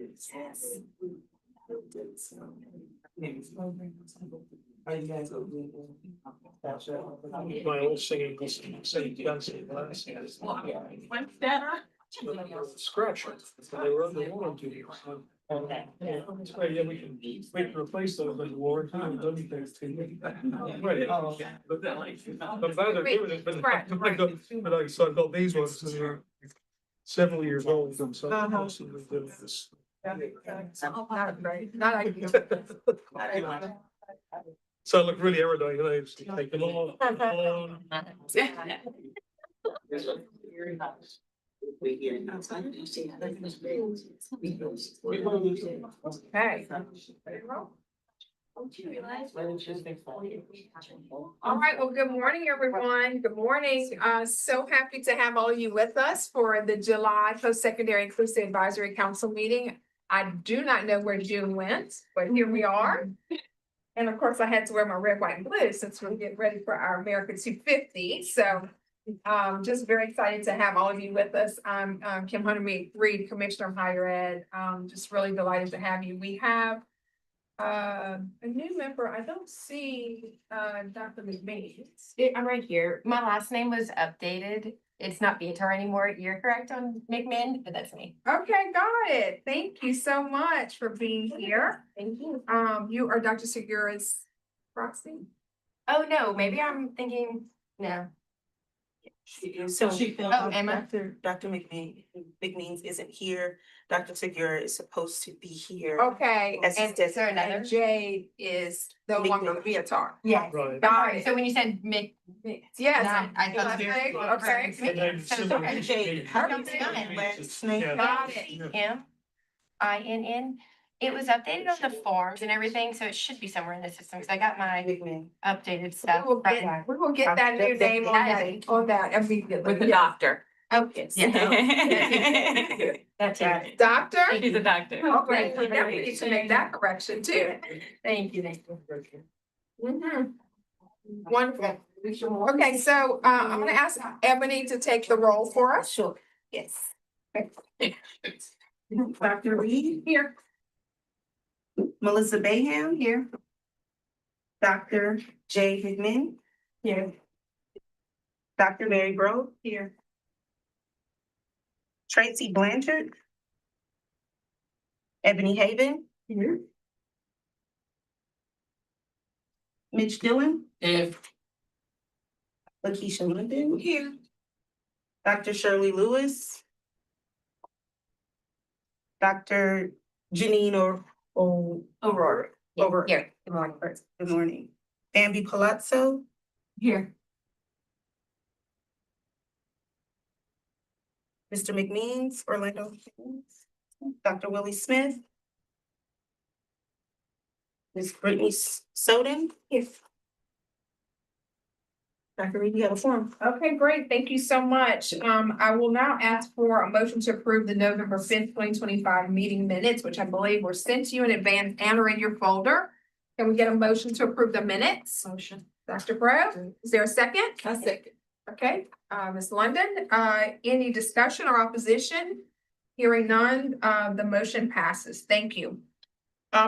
Yes. My old singing was St. Johnson last year. Scratch it. They were under warranty. Yeah, we can replace those under warranty and everything. Right. I'm glad they're doing it, but I saw got these ones and they're several years old and so. Not right, not ideal. So I look really erudite, and I just take them all. Okay. All right, well, good morning, everyone. Good morning. So happy to have all of you with us for the July Post-Secondary Inclusive Advisory Council meeting. I do not know where June went, but here we are. And of course, I had to wear my red, white, and blue since we're getting ready for our America 250. So just very excited to have all of you with us. I'm Kim Hunter-Reed, Commissioner of Higher Ed. Just really delighted to have you. We have a new member. I don't see Dr. McMahon. I'm right here. My last name was updated. It's not Beatar anymore. You're correct on McMahon, but that's me. Okay, got it. Thank you so much for being here. Thank you. You are Dr. Segura's proxy. Oh, no, maybe I'm thinking, no. She is. So she felt Oh, Emma. Dr. McMeans isn't here. Dr. Segura is supposed to be here. Okay, As and is there another? and Jade is no longer on the Beatar. Yes. Right. Got it. So when you said Mc. Yes. Not- I thought Okay, it was- okay. So sorry. Jade, how do you say Yeah. last name? Yeah. Got it. MINN. It was updated on the forms and everything, so it should be somewhere in the system, because I got my McMahon. updated stuff. We will get that new name on that immediately. With the doctor. Oh, yes. Yeah. That's it. Doctor? She's a doctor. Okay, we definitely need to make that correction too. Thank you. Mhm. Wonderful. Okay, so I'm gonna ask Ebony to take the roll for us. Sure, yes. Dr. Reed, Here. Melissa Bayham here. Dr. J. McMahon here. Dr. Mary Grove here. Tracy Blanchard. Ebony Haven here. Mitch Dillon. If. Lakeisha London. Here. Dr. Shirley Lewis. Dr. Janine O'Rourke. Over. Here. Good morning. Good morning. Bambi Palazzo. Here. Mr. McMeans, Orlando. Dr. Willie Smith. Ms. Brittany Soden. Yes. Dr. Reed, you have a form. Okay, great. Thank you so much. I will now ask for a motion to approve the November 5th, 2025 meeting minutes, which I believe were sent to you in advance and are in your folder. Can we get a motion to approve the minutes? Motion. Dr. Grove, is there a second? A second. Okay, Ms. London, any discussion or opposition? Hearing none, the motion passes. Thank you.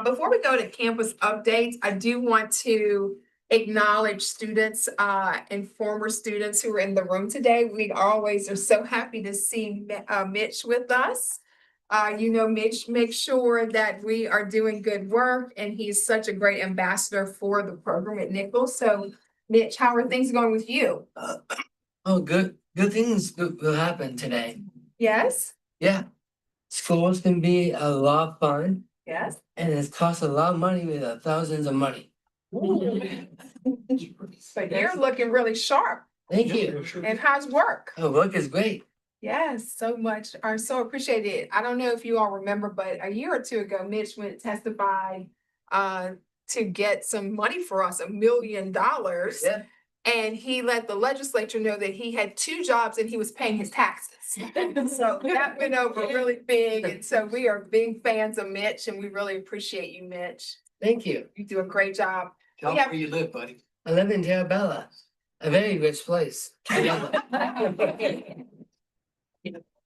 Before we go to campus updates, I do want to acknowledge students and former students who are in the room today. We always are so happy to see Mitch with us. Mitch makes sure that we are doing good work, and he's such a great ambassador for the program at Nichols. So Mitch, how are things going with you? Oh, good things will happen today. Yes? Yeah. Schools can be a lot of fun, Yes. and it costs a lot of money with thousands of money. But you're looking really sharp. Thank you. And how's work? Oh, work is great. Yes, so much. I so appreciate it. I don't know if you all remember, but a year or two ago, Mitch went testified to get some money for us, $1 million. Yeah. And he let the legislature know that he had 2 jobs and he was paying his taxes. So that went over really big. And so we are big fans of Mitch, and we really appreciate you, Mitch. Thank you. You do a great job. Tell We me have- where you live, buddy. I live in Terabella, a very rich place. I love it.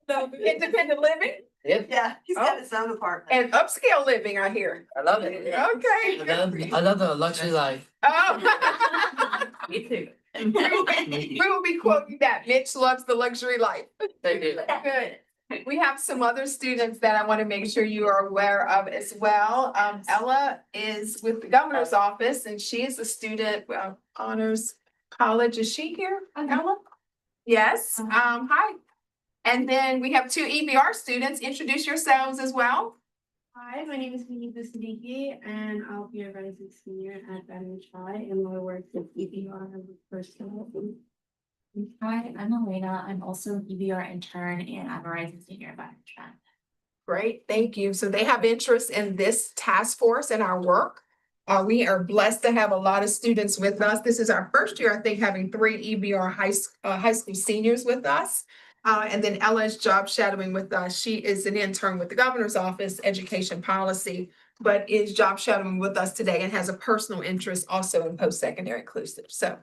Independent living Yep, Yeah, he's got his own apartment. and upscale living, I hear. I love it. Okay. I love the luxury life. Oh. Me too. We will be quoting that. Mitch loves the luxury life. Thank you. Good. We have some other students that I want to make sure you are aware of as well. Ella is with the governor's office and she is a student, honors college. Is she here, Ella? Yes, hi. And then we have two EBR students. Introduce yourselves as well. Hi, my name is Vinita Siddiqui, and I'll be a rising senior at Baton High, and my work with EBR and personal. Hi, I'm Elena. I'm also an EBR intern and I'm a rising senior at Baton. Great, thank you. So they have interest in this task force and our work. We are blessed to have a lot of students with us. This is our first year, I think, having three EBR high school seniors with us. And then Ella is job shadowing with us. She is an intern with the governor's office, education policy, but is job shadowing with us today and has a personal interest also in post-secondary inclusive. So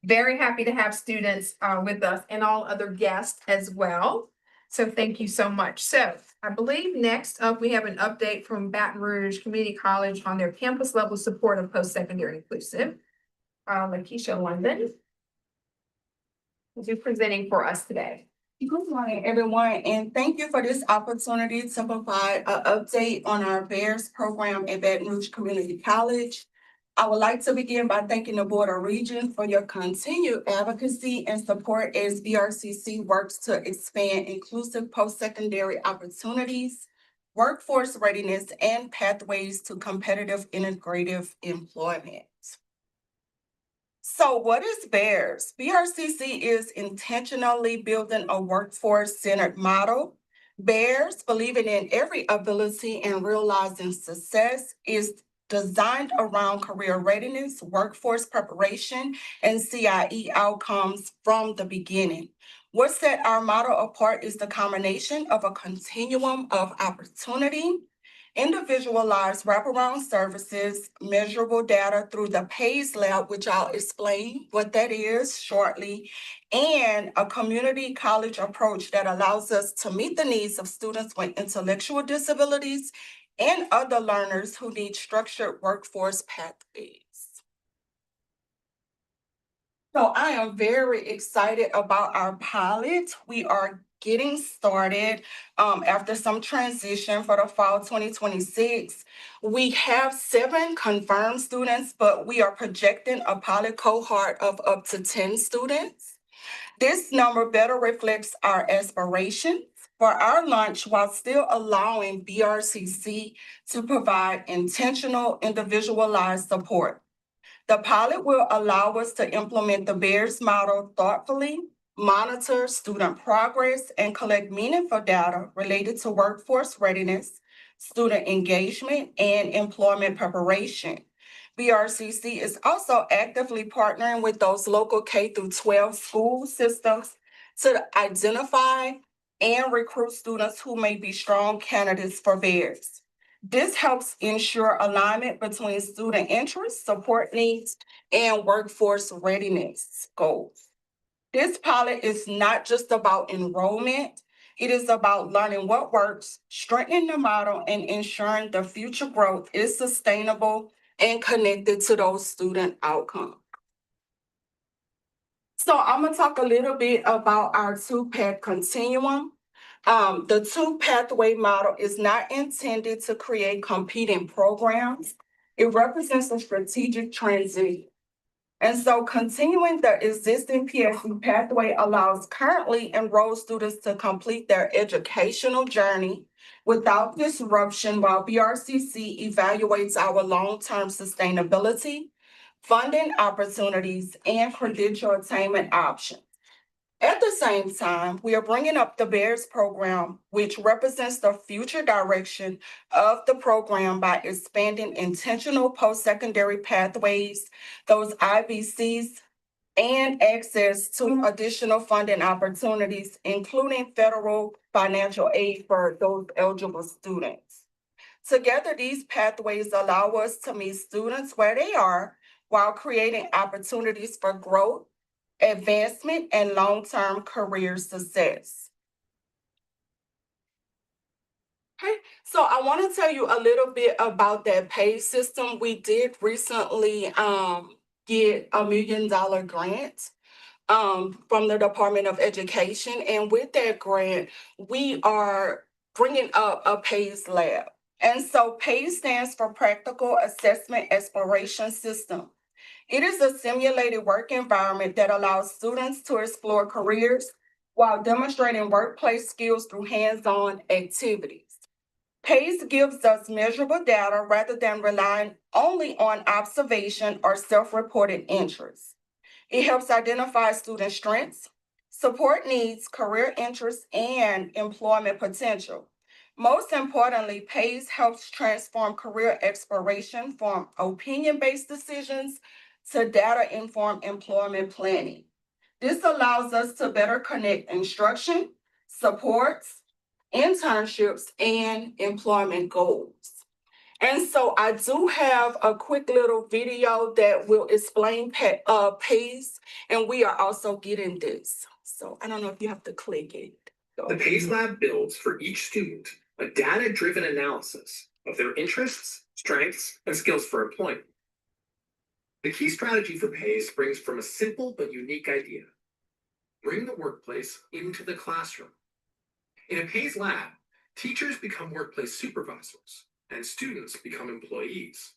very happy to have students with us and all other guests as well. So thank you so much. So I believe next up, we have an update from Baton Rouge Community College on their campus level support of post-secondary inclusive. Lakeisha London will be presenting for us today. Good morning, everyone, and thank you for this opportunity to provide an update on our VERS program at Baton Rouge Community College. I would like to begin by thanking the Board of Regents for your continued advocacy and support as BRCC works to expand inclusive post-secondary opportunities, workforce readiness, and pathways to competitive integrative employment. So what is BEARS? BRCC is intentionally building a workforce-centered model. BEARS, believing in every ability and realizing success, is designed around career readiness, workforce preparation, and CIE outcomes from the beginning. What set our model apart is the combination of a continuum of opportunity, individualized wraparound services, measurable data through the PACE lab, which I'll explain what that is shortly, and a community college approach that allows us to meet the needs of students with intellectual disabilities and other learners who need structured workforce pathways. So I am very excited about our pilot. We are getting started after some transition for the fall 2026. We have 7 confirmed students, but we are projecting a pilot cohort of up to 10 students. This number better reflects our aspirations for our launch while still allowing BRCC to provide intentional, individualized support. The pilot will allow us to implement the BEARS model thoughtfully, monitor student progress, and collect meaningful data related to workforce readiness, student engagement, and employment preparation. BRCC is also actively partnering with those local K-12 school systems to identify and recruit students who may be strong candidates for BEARS. This helps ensure alignment between student interests, support needs, and workforce readiness goals. This pilot is not just about enrollment. It is about learning what works, strengthening the model, and ensuring the future growth is sustainable and connected to those student outcomes. So I'm gonna talk a little bit about our 2-path continuum. The 2-pathway model is not intended to create competing programs. It represents a strategic transition. And so continuing the existing PIEAC pathway allows currently enrolled students to complete their educational journey without disruption while BRCC evaluates our long-term sustainability, funding opportunities, and credential attainment options. At the same time, we are bringing up the BEARS program, which represents the future direction of the program by expanding intentional post-secondary pathways, those IBCs, and access to additional funding opportunities, including federal financial aid for those eligible students. Together, these pathways allow us to meet students where they are while creating opportunities for growth, advancement, and long-term career success. Okay, so I want to tell you a little bit about that pay system. We did recently get a $1 million grant from the Department of Education. And with that grant, we are bringing up a PACE lab. And so PACE stands for Practical Assessment Exploration System. It is a simulated work environment that allows students to explore careers while demonstrating workplace skills through hands-on activities. PACE gives us measurable data rather than relying only on observation or self-reported interests. It helps identify student strengths, support needs, career interests, and employment potential. Most importantly, PACE helps transform career exploration from opinion-based decisions to data-informed employment planning. This allows us to better connect instruction, supports, internships, and employment goals. And so I do have a quick little video that will explain PACE, and we are also getting this. So I don't know if you have to click it. The PACE Lab builds for each student a data-driven analysis of their interests, strengths, and skills for employment. The key strategy for PACE springs from a simple but unique idea: bring the workplace into the classroom. In a PACE Lab, teachers become workplace supervisors, and students become employees.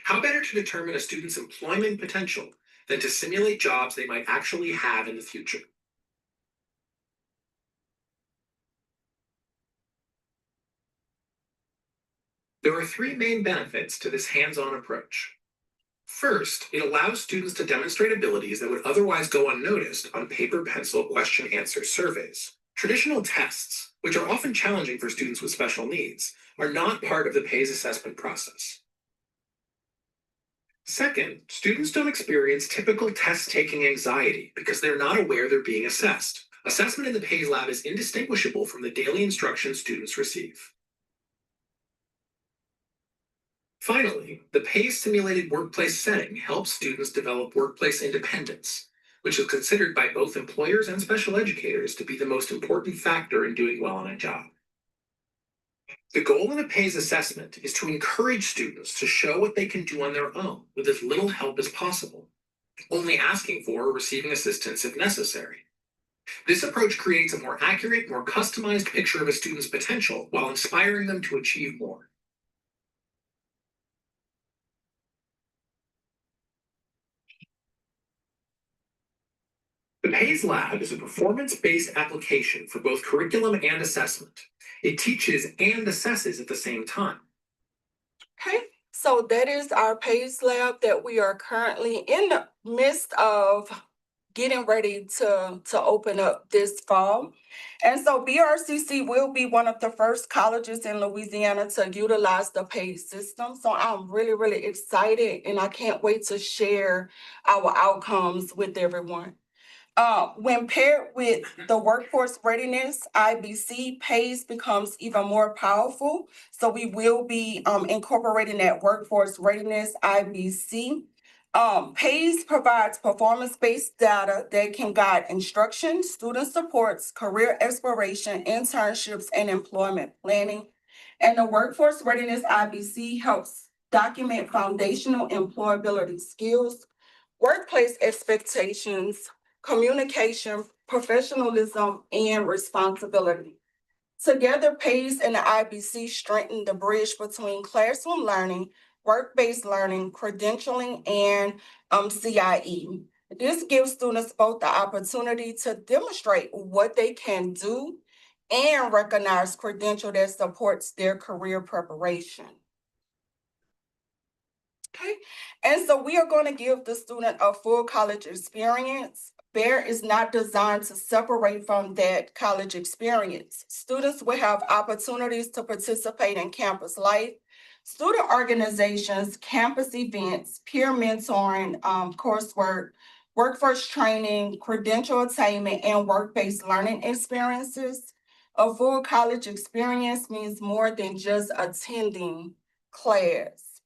How better to determine a student's employment potential than to simulate jobs they might actually have in the future? There are three main benefits to this hands-on approach. First, it allows students to demonstrate abilities that would otherwise go unnoticed on paper-pencil question-answer surveys. Traditional tests, which are often challenging for students with special needs, are not part of the PACE assessment process. Second, students don't experience typical test-taking anxiety because they're not aware they're being assessed. Assessment in the PACE Lab is indistinguishable from the daily instruction students receive. Finally, the PACE simulated workplace setting helps students develop workplace independence, which is considered by both employers and special educators to be the most important factor in doing well on a job. The goal in a PACE assessment is to encourage students to show what they can do on their own with as little help as possible, only asking for or receiving assistance if necessary. This approach creates a more accurate, more customized picture of a student's potential while inspiring them to achieve more. The PACE Lab is a performance-based application for both curriculum and assessment. It teaches and assesses at the same time. Okay, so that is our PACE Lab that we are currently in the midst of getting ready to open up this fall. And so BRCC will be one of the first colleges in Louisiana to utilize the PACE system. So I'm really, really excited, and I can't wait to share our outcomes with everyone. When paired with the workforce readiness, IBC, PACE becomes even more powerful. So we will be incorporating that workforce readiness, IBC. PACE provides performance-based data that can guide instruction, student supports, career exploration, internships, and employment planning. And the workforce readiness, IBC, helps document foundational employability skills, workplace expectations, communication, professionalism, and responsibility. Together, PACE and the IBC strengthen the bridge between classroom learning, work-based learning, credentialing, and CIE. This gives students both the opportunity to demonstrate what they can do and recognize credential that supports their career preparation. Okay, and so we are going to give the student a full college experience. BEAR is not designed to separate from that college experience. Students will have opportunities to participate in campus life, student organizations, campus events, peer mentoring, coursework, workforce training, credential attainment, and work-based learning experiences. A full college experience means more than just attending class.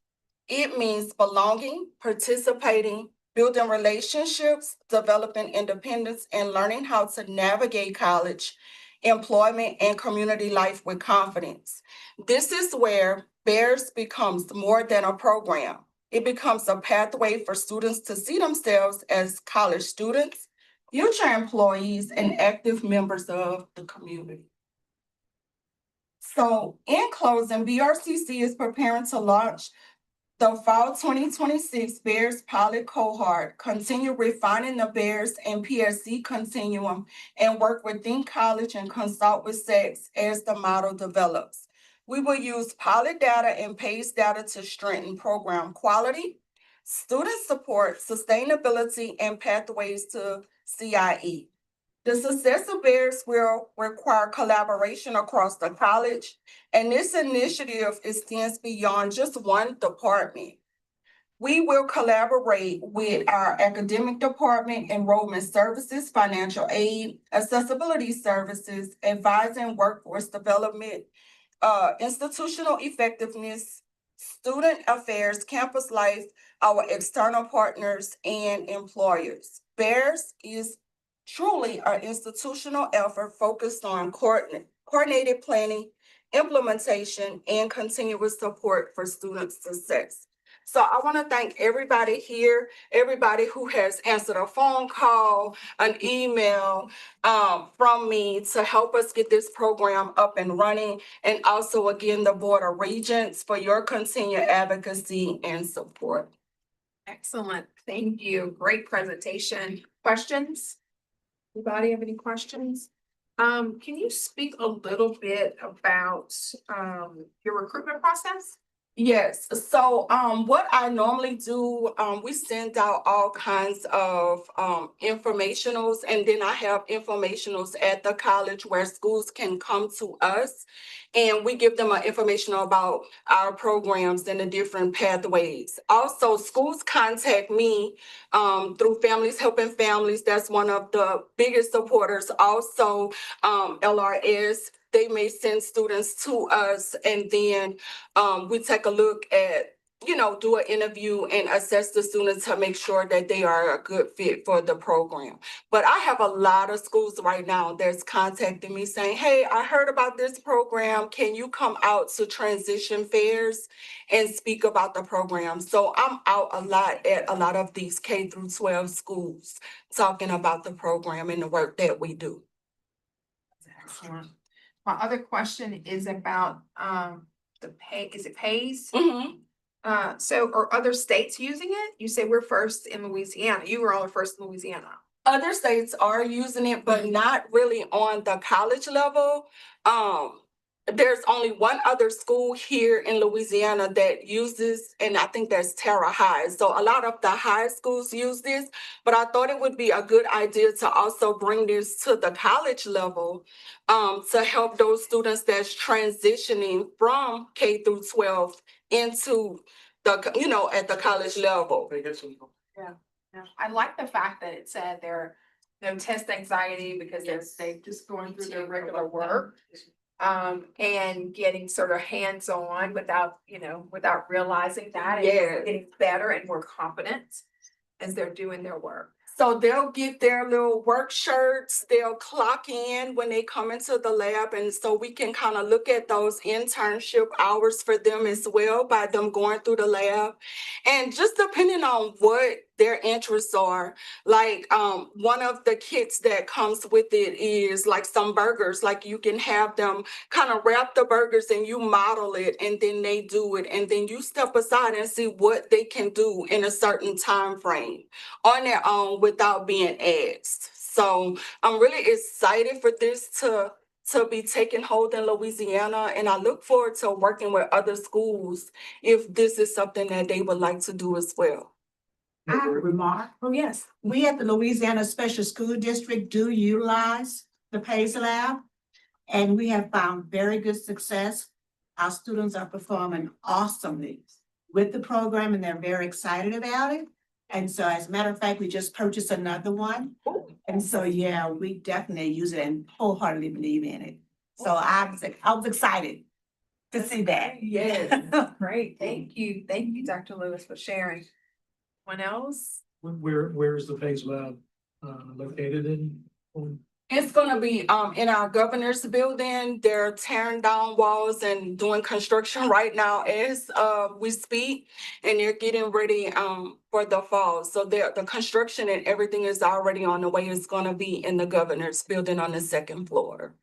It means belonging, participating, building relationships, developing independence, and learning how to navigate college employment, and community life with confidence. This is where Bears becomes more than a program. It becomes a pathway for students to see themselves as college students, future employees, and active members of the community. So in closing, BRCC is preparing to launch the fall 2026 Bears pilot cohort, continue refining the Bears and PSC continuum, and work within college and consult with SEX as the model develops. We will use pilot data and PACE data to strengthen program quality, student support, sustainability, and pathways to CIE. The success of Bears will require collaboration across the college, and this initiative extends beyond just one department. We will collaborate with our academic department, enrollment services, financial aid, accessibility services, advising workforce development, institutional effectiveness, student affairs, campus life, our external partners, and employers. Bears is truly an institutional effort focused on coordinated planning, implementation, and continuous support for student success. So I want to thank everybody here, everybody who has answered a phone call, an email from me to help us get this program up and running. And also, again, the Board of Regents for your continued advocacy and support. Excellent. Thank you. Great presentation. Questions? Anybody have any questions? Can you speak a little bit about your recruitment process? Yes, so what I normally do, we send out all kinds of informationals, and then I have informationals at the college where schools can come to us, and we give them an informational about our programs and the different pathways. Also, schools contact me through Families Helping Families. That's one of the biggest supporters. Also, LRS, they may send students to us, and then we take a look at, do an interview and assess the students to make sure that they are a good fit for the program. But I have a lot of schools right now that's contacting me saying, hey, I heard about this program. Can you come out to transition fairs and speak about the program? So I'm out a lot at a lot of these K through 12 schools talking about the program and the work that we do. Excellent. My other question is about the pay, is it PACE? Mm-hmm. So are other states using it? You say we're first in Louisiana. You were all first in Louisiana. Other states are using it, but not really on the college level. There's only one other school here in Louisiana that uses, and I think that's Terra High. So a lot of the high schools use this, but I thought it would be a good idea to also bring this to the college level to help those students that's transitioning from K through 12 into the, at the college level. Yeah. I like the fact that it said they're no test anxiety because they're just going through their regular work. And getting sort of hands-on without realizing that. And Yeah. getting better and more confident as they're doing their work. So they'll get their little work shirts, they'll clock in when they come into the lab. And so we can kind of look at those internship hours for them as well by them going through the lab. And just depending on what their interests are, like one of the kits that comes with it is like some burgers, like you can have them kind of wrap the burgers and you model it and then they do it. And then you step aside and see what they can do in a certain time frame on their own without being asked. So I'm really excited for this to be taking hold in Louisiana, and I look forward to working with other schools if this is something that they would like to do as well. I have a remark. Oh, yes. We at the Louisiana Special School District do utilize the PACE Lab, and we have found very good success. Our students are performing awesomely with the program, and they're very excited about it. And so as a matter of fact, we just purchased another one. And so, yeah, we definitely use it and wholeheartedly believe in it. So I was excited to see that. Yeah. Great. Thank you. Thank you, Dr. Lewis, for sharing. Anyone else? Where is the PACE Lab located in? It's gonna be in our governor's building. They're tearing down walls and doing construction right now as we speak. And they're getting ready for the fall. So the construction and everything is already on the way. It's gonna be in the governor's building on the second floor.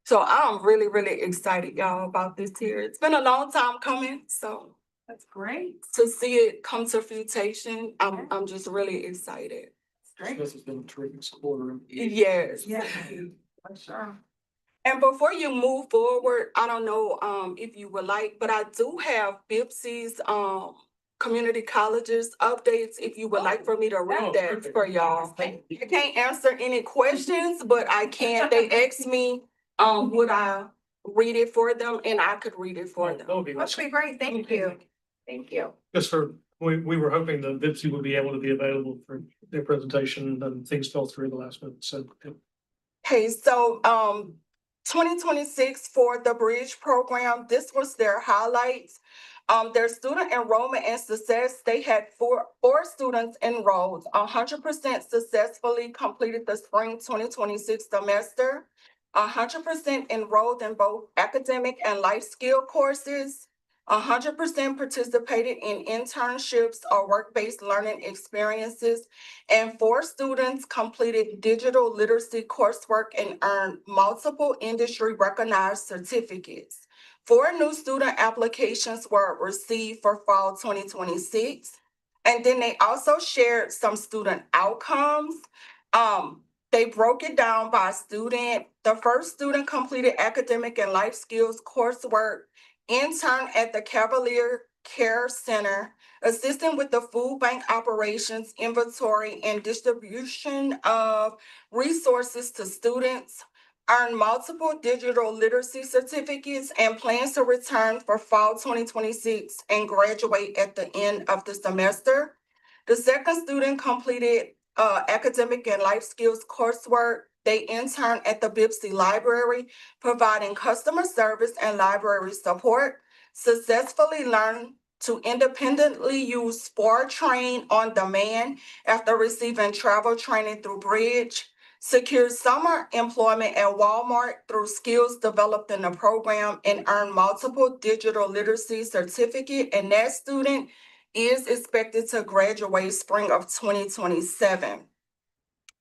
So I'm really, really excited, y'all, about this here. It's been a long time coming, so That's great. to see it come to fruition, I'm just really excited. This has been a terrific quarter. Yes. Yeah, for sure. And before you move forward, I don't know if you would like, but I do have BIPSI's community colleges updates, if you would like for me to read that for y'all. I can't answer any questions, but I can. They asked me would I read it for them, and I could read it for them. That would be That'd nice. be great. Thank you. Thank you. Just for, we were hoping the VIPSI would be able to be available for their presentation, and things fell through the last minute, so. Okay, so 2026 for the Bridge program, this was their highlights. Their student enrollment and success, they had four students enrolled, 100% successfully completed the spring 2026 semester, 100% enrolled in both academic and life skill courses, 100% participated in internships or work-based learning experiences, and 4 students completed digital literacy coursework and earned multiple industry recognized certificates. 4 new student applications were received for fall 2026. And then they also shared some student outcomes. They broke it down by student. The first student completed academic and life skills coursework, interned at the Cavalier Care Center, assisting with the food bank operations, inventory, and distribution of resources to students, earned multiple digital literacy certificates, and plans to return for fall 2026 and graduate at the end of the semester. The second student completed academic and life skills coursework. They interned at the BIPSI Library, providing customer service and library support, successfully learned to independently use Train on demand after receiving travel training through Bridge, secured summer employment at Walmart through skills developed in the program, and earned multiple digital literacy certificate. And that student is expected to graduate spring of 2027.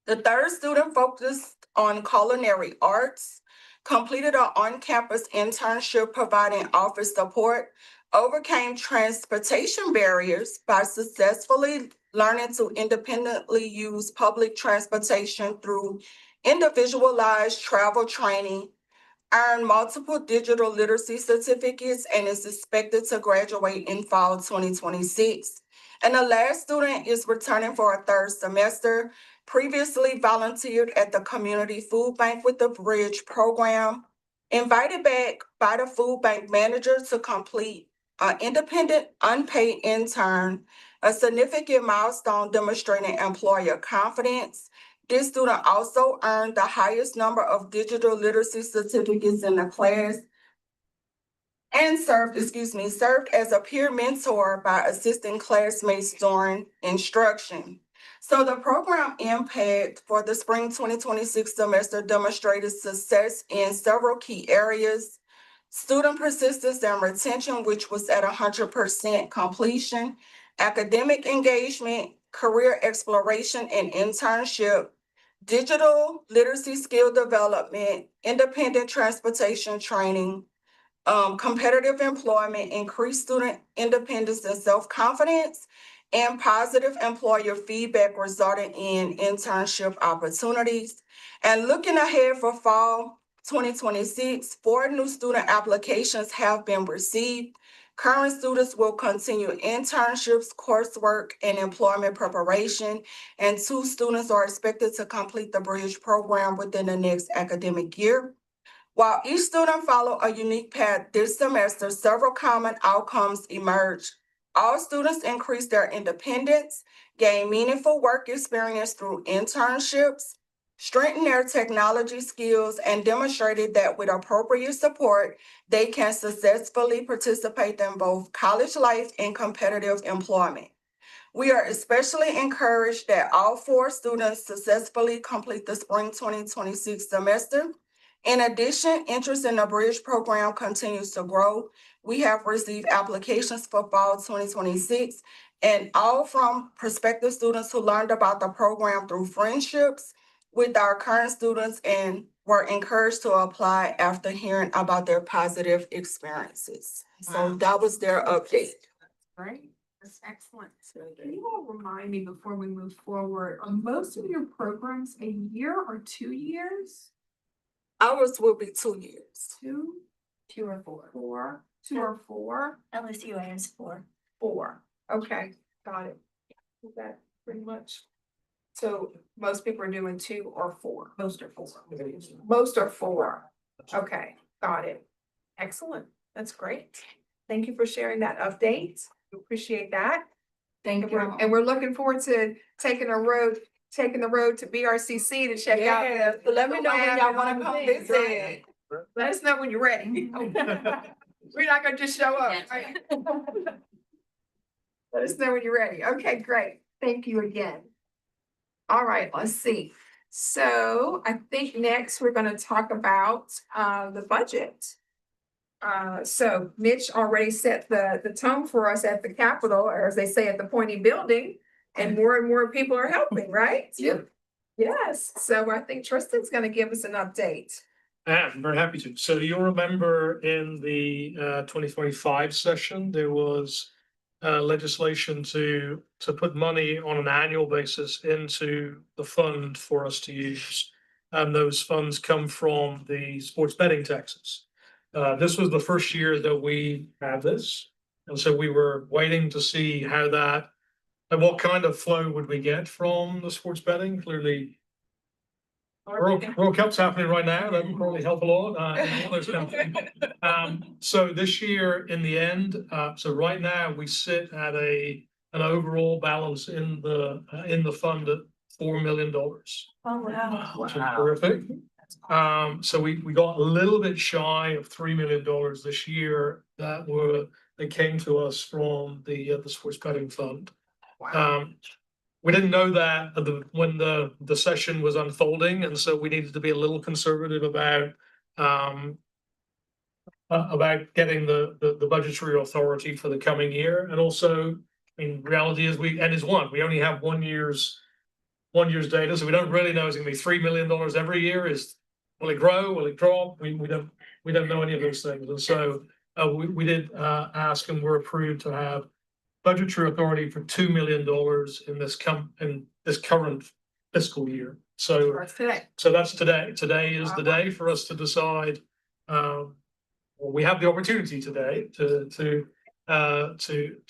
The third student focused on culinary arts, completed an on-campus internship providing office support, overcame transportation barriers by successfully learning to independently use public transportation through individualized travel training, earned multiple digital literacy certificates, and is expected to graduate in fall 2026. And the last student is returning for a third semester, previously volunteered at the community food bank with the Bridge program, invited back by the food bank manager to complete an independent unpaid intern, a significant milestone demonstrating employer confidence. This student also earned the highest number of digital literacy certificates in the class and served as a peer mentor by assisting classmates during instruction. So the program impact for the spring 2026 semester demonstrated success in several key areas: student persistence and retention, which was at 100% completion, academic engagement, career exploration and internship, digital literacy skill development, independent transportation training, competitive employment, increased student independence and self-confidence, and positive employer feedback resulting in internship opportunities. And looking ahead for fall 2026, 4 new student applications have been received. Current students will continue internships, coursework, and employment preparation, and 2 students are expected to complete the Bridge program within the next academic year. While each student followed a unique path this semester, several common outcomes emerged. All students increased their independence, gained meaningful work experience through internships, strengthened their technology skills, and demonstrated that with appropriate support, they can successfully participate in both college life and competitive employment. We are especially encouraged that all 4 students successfully complete the spring 2026 semester. In addition, interest in the bridge program continues to grow. We have received applications for fall 2026, and all from prospective students who learned about the program through friendships with our current students and were encouraged to apply after hearing about their positive experiences. So that was their update. Great, that's excellent. Can you all remind me before we move forward, are most of your programs a year or 2 years? Ours will be 2 years. 2, 2 or 4. 4, 2 or 4? LSUA is 4. 4, okay, got it. Is that pretty much? So most people are doing 2 or 4? Most are 4. Most are 4, okay, got it. Excellent, that's great. Thank you for sharing that update, appreciate that. Thank you. And we're looking forward to taking the road to BRCC to check out. Yes, so let me know when y'all wanna come visit. Let us know when you're ready. We're not gonna just show up, right? Let us know when you're ready. Okay, great. Thank you again. All right, let's see. So I think next we're gonna talk about the budget. So Mitch already set the tone for us at the Capitol, or as they say at the Pointy Building, and more people are helping, right? Yep. Yes, so I think Tristan's gonna give us an update. I'm very happy to. So you'll remember in the 2025 session, there was legislation to put money on an annual basis into the fund for us to use. And those funds come from the sports betting taxes. This was the first year that we had this. And so we were waiting to see how that, and what kind of flow would we get from the sports betting? Clearly, World Cup's happening right now. That would probably help a lot. All those kind of things. So this year, in the end, so right now we sit at an overall balance in the fund at $4 million. Oh, wow. Which is terrific. So we got a little bit shy of $3 million this year that came to us from the sports betting fund. We didn't know that when the session was unfolding, and so we needed to be a little conservative about getting the budgetary authority for the coming year. And also, I mean, reality is we only have 1 year's data, so we don't really know it's going to be $3 million every year. Will it grow? Will it drop? We don't know any of those things, and so we did ask and were approved to have budgetary authority for $2 million in this current fiscal year. So that's today. Today is the day for us to decide. We have the opportunity today to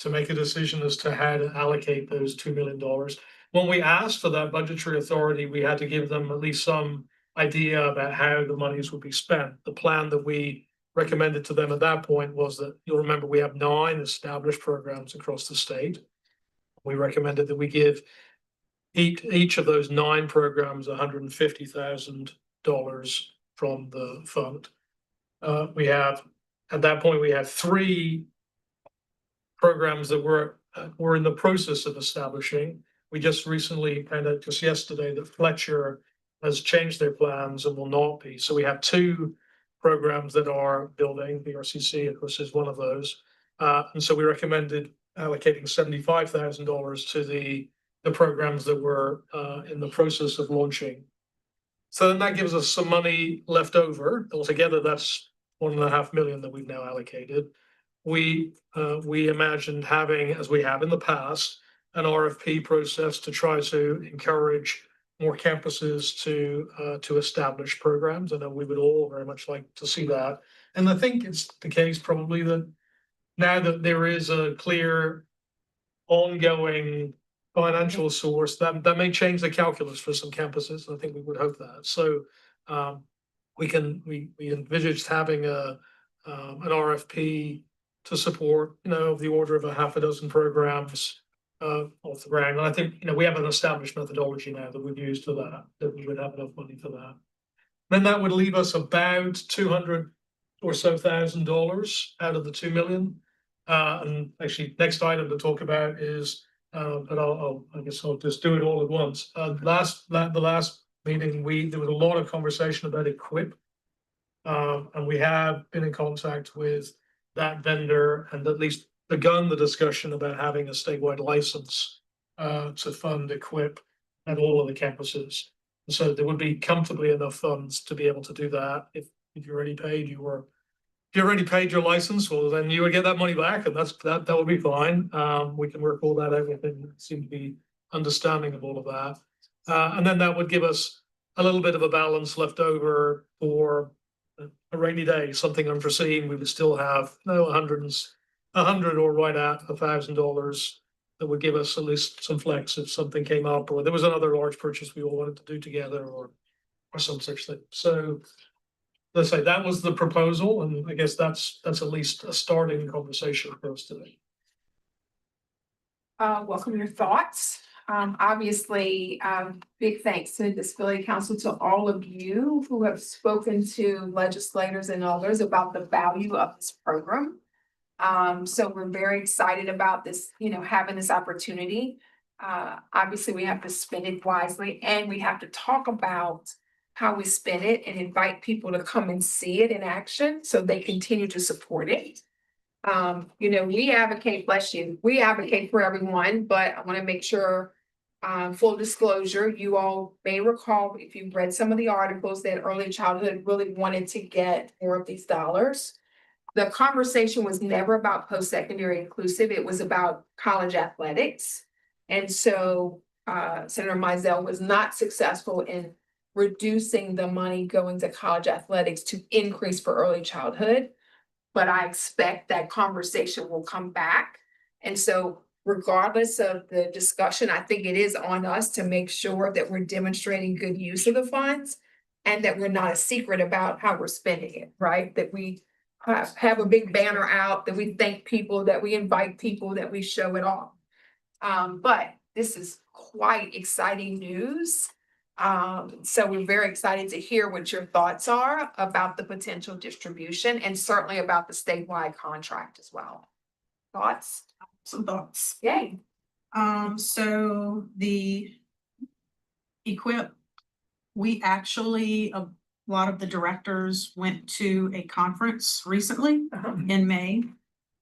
make a decision as to how to allocate those $2 million. When we asked for that budgetary authority, we had to give them at least some idea about how the monies would be spent. The plan that we recommended to them at that point was that, you'll remember, we have 9 established programs across the state. We recommended that we give each of those 9 programs $150,000 from the fund. At that point we had 3 programs that were in the process of establishing. We just recently, just yesterday, that Fletcher has changed their plans and will not be. So we have 2 programs that are building. BRCC, of course, is one of those. And so we recommended allocating $75,000 to the programs that were in the process of launching. So then that gives us some money left over. Altogether, that's $1.5 million that we've now allocated. We imagined having, as we have in the past, an RFP process to try to encourage more campuses to establish programs. I know we would all very much like to see that. And I think it's the case probably that now that there is a clear ongoing financial source, that may change the calculus for some campuses. I think we would hope that. So we envisaged having an RFP to support, of the order of a half a dozen programs off the ground. And I think, we have an established methodology now that we've used for that we would have enough money for that. Then that would leave us about $200,000 or so out of the $2 million. And actually, next item to talk about is But I guess I'll just do it all at once. The last meeting, there was a lot of conversation about equip. And we have been in contact with that vendor and at least begun the discussion about having a statewide license to fund equip at all of the campuses. So there would be comfortably enough funds to be able to do that. If you already paid, if you already paid your license, well, then you would get that money back, and that would be fine. We can work all that out with them. Seem to be understanding of all of that. And then that would give us a little bit of a balance left over for a rainy day, something unforeseen. We would still have $100 or right at $1,000 that would give us at least some flex if something came up, or there was another large purchase we all wanted to do together, or some such thing. So let's say that was the proposal, and I guess that's at least a starting conversation for us today. Welcome your thoughts. Obviously, big thanks to the Disability Council, to all of you who have spoken to legislators and others about the value of this program. So we're very excited about this, having this opportunity. Obviously, we have to spend it wisely, and we have to talk about how we spend it and invite people to come and see it in action so they continue to support it. We advocate, bless you, we advocate for everyone, but I want to make sure, full disclosure, you all may recall, if you've read some of the articles, that early childhood really wanted to get more of these dollars. The conversation was never about post-secondary inclusive, it was about college athletics. And so Senator Mizell was not successful in reducing the money going to college athletics to increase for early childhood. But I expect that conversation will come back. And so regardless of the discussion, I think it is on us to make sure that we're demonstrating good use of the funds and that we're not a secret about how we're spending it, right? That we have a big banner out, that we thank people, that we invite people, that we show it off. But this is quite exciting news. So we're very excited to hear what your thoughts are about the potential distribution and certainly about the statewide contract as well. Thoughts? Some thoughts. Yay. So the equip, we actually, a lot of the directors went to a conference recently in May,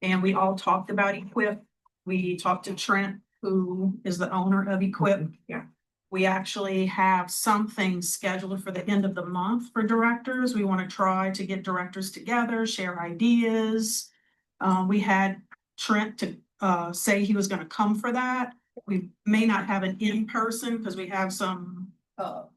and we all talked about equip. We talked to Trent, who is the owner of equip. Yeah. We actually have something scheduled for the end of the month for directors. We want to try to get directors together, share ideas. We had Trent to say he was going to come for that. We may not have an in-person because we have some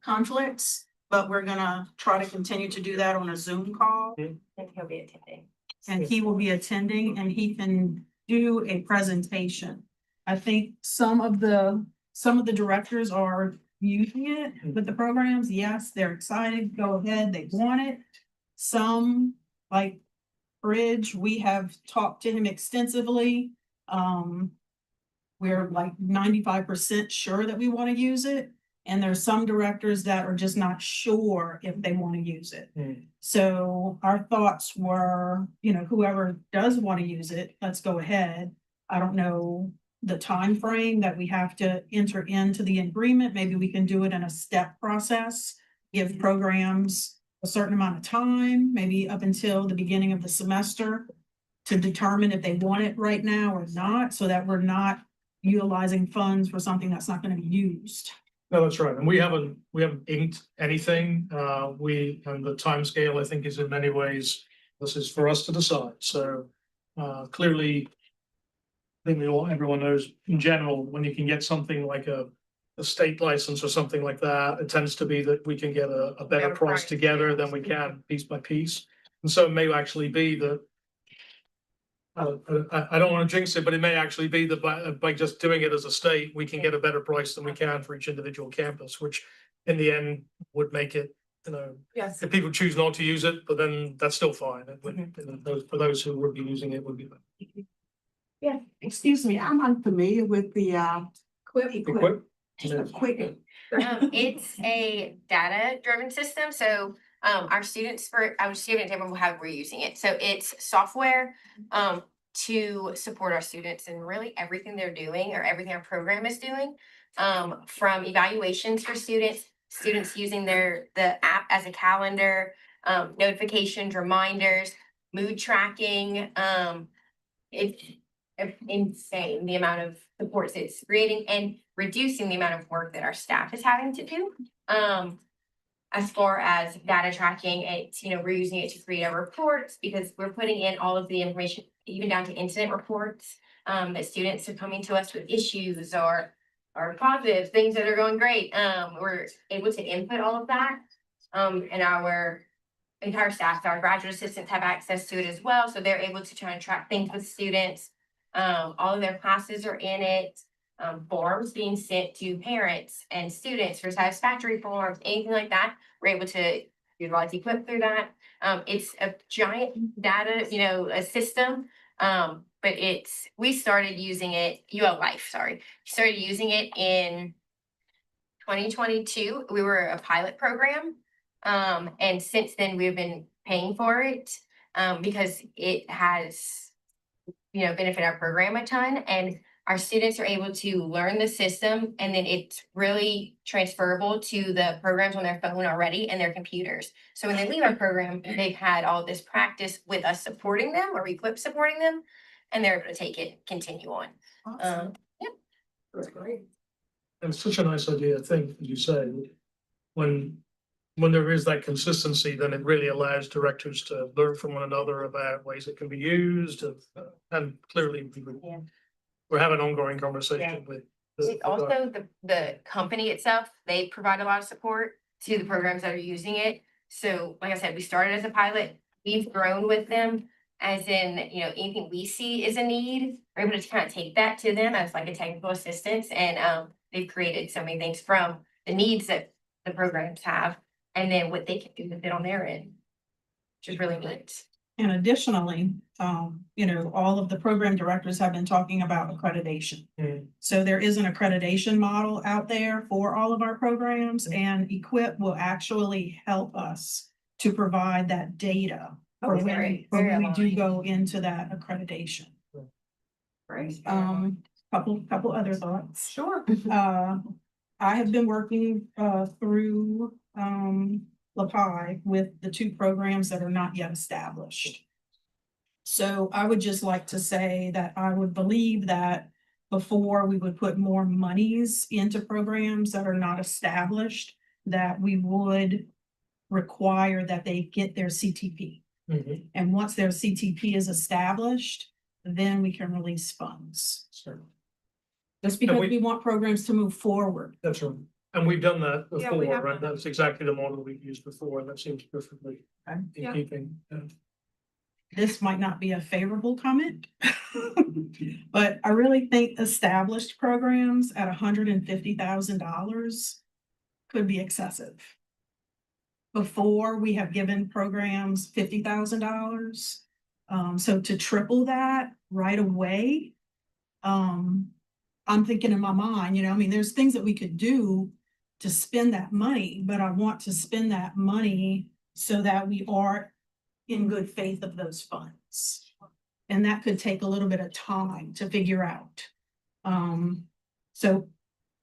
conflicts, but we're gonna try to continue to do that on a Zoom call. And he'll be attending. And he will be attending and he can do a presentation. I think some of the directors are using it with the programs. Yes, they're excited, go ahead, they want it. Some, like Bridge, we have talked to him extensively. We're like 95% sure that we want to use it. And there's some directors that are just not sure if they want to use it. So our thoughts were, whoever does want to use it, let's go ahead. I don't know the time frame that we have to enter into the agreement. Maybe we can do it in a step process, give programs a certain amount of time, maybe up until the beginning of the semester, to determine if they want it right now or not, so that we're not utilizing funds for something that's not going to be used. No, that's right. And we haven't inked anything. And the timescale, I think, is in many ways, this is for us to decide. So clearly, I think everyone knows in general, when you can get something like a state license or something like that, it tends to be that we can get a better price together than we can piece by piece. And so it may actually be that, I don't want to jinx it, but it may actually be that by just doing it as a state, we can get a better price than we can for each individual campus, which in the end would make it, Yes. if people choose not to use it, but then that's still fine. It would, for those who would be using it, would be. Yeah, excuse me, I'm unfamiliar with the Equip. It's a data-driven system, so our students, for our student table, how we're using it. So it's software to support our students in really everything they're doing or everything our program is doing. From evaluations for students using the app as a calendar, notifications, reminders, mood tracking. It's insane the amount of supports it's creating and reducing the amount of work that our staff is having to do. As far as data tracking, it's, we're using it to create our reports because we're putting in all of the information, even down to incident reports. That students are coming to us with issues or positive things that are going great. We're able to input all of that. And our entire staff, our graduate assistants have access to it as well. So they're able to try and track things with students. All of their classes are in it. Forms being sent to parents and students for satisfactory forms, anything like that. We're able to utilize Equip through that. It's a giant data, a system. But we started using it, started using it in 2022. We were a pilot program. And since then we've been paying for it, because it has, benefit our program a ton, and our students are able to learn the system, and then it's really transferable to the programs on their phone already and their computers. So when they leave our program, they've had all this practice with us supporting them or Equip supporting them, and they're able to take it, continue on. That's great. And it's such a nice idea, I think, as you say, when there is that consistency, then it really allows directors to learn from one another about ways it can be used, and clearly we're having ongoing conversation with. Also, the company itself, they provide a lot of support to the programs that are using it. So like I said, we started as a pilot, we've grown with them, as in, anything we see is a need, we're able to kind of take that to them as like a technical assistance, and they've created so many things from the needs that the programs have, and then what they can do with it on their end, which is really neat. And additionally, all of the program directors have been talking about accreditation. So there is an accreditation model out there for all of our programs, and Equip will actually help us to provide that data for when we do go into that accreditation. Great. Couple other thoughts. Sure. I have been working through LaPie with the two programs that are not yet established. So I would just like to say that I would believe that before we would put more monies into programs that are not established, that we would require that they get their CTP. And once their CTP is established, then we can release funds. Sure. Just because we want programs to move forward. That's right. And we've done that Yeah, we before, have right? done That's exactly the model we've used before, and that seems perfectly in Yeah. keeping. This might not be a favorable comment, but I really think established programs at $150,000 could be excessive. Before, we have given programs $50,000. So to triple that right away, I'm thinking in my mind, there's things that we could do to spend that money, but I want to spend that money so that we are in good faith of those funds. And that could take a little bit of time to figure out. So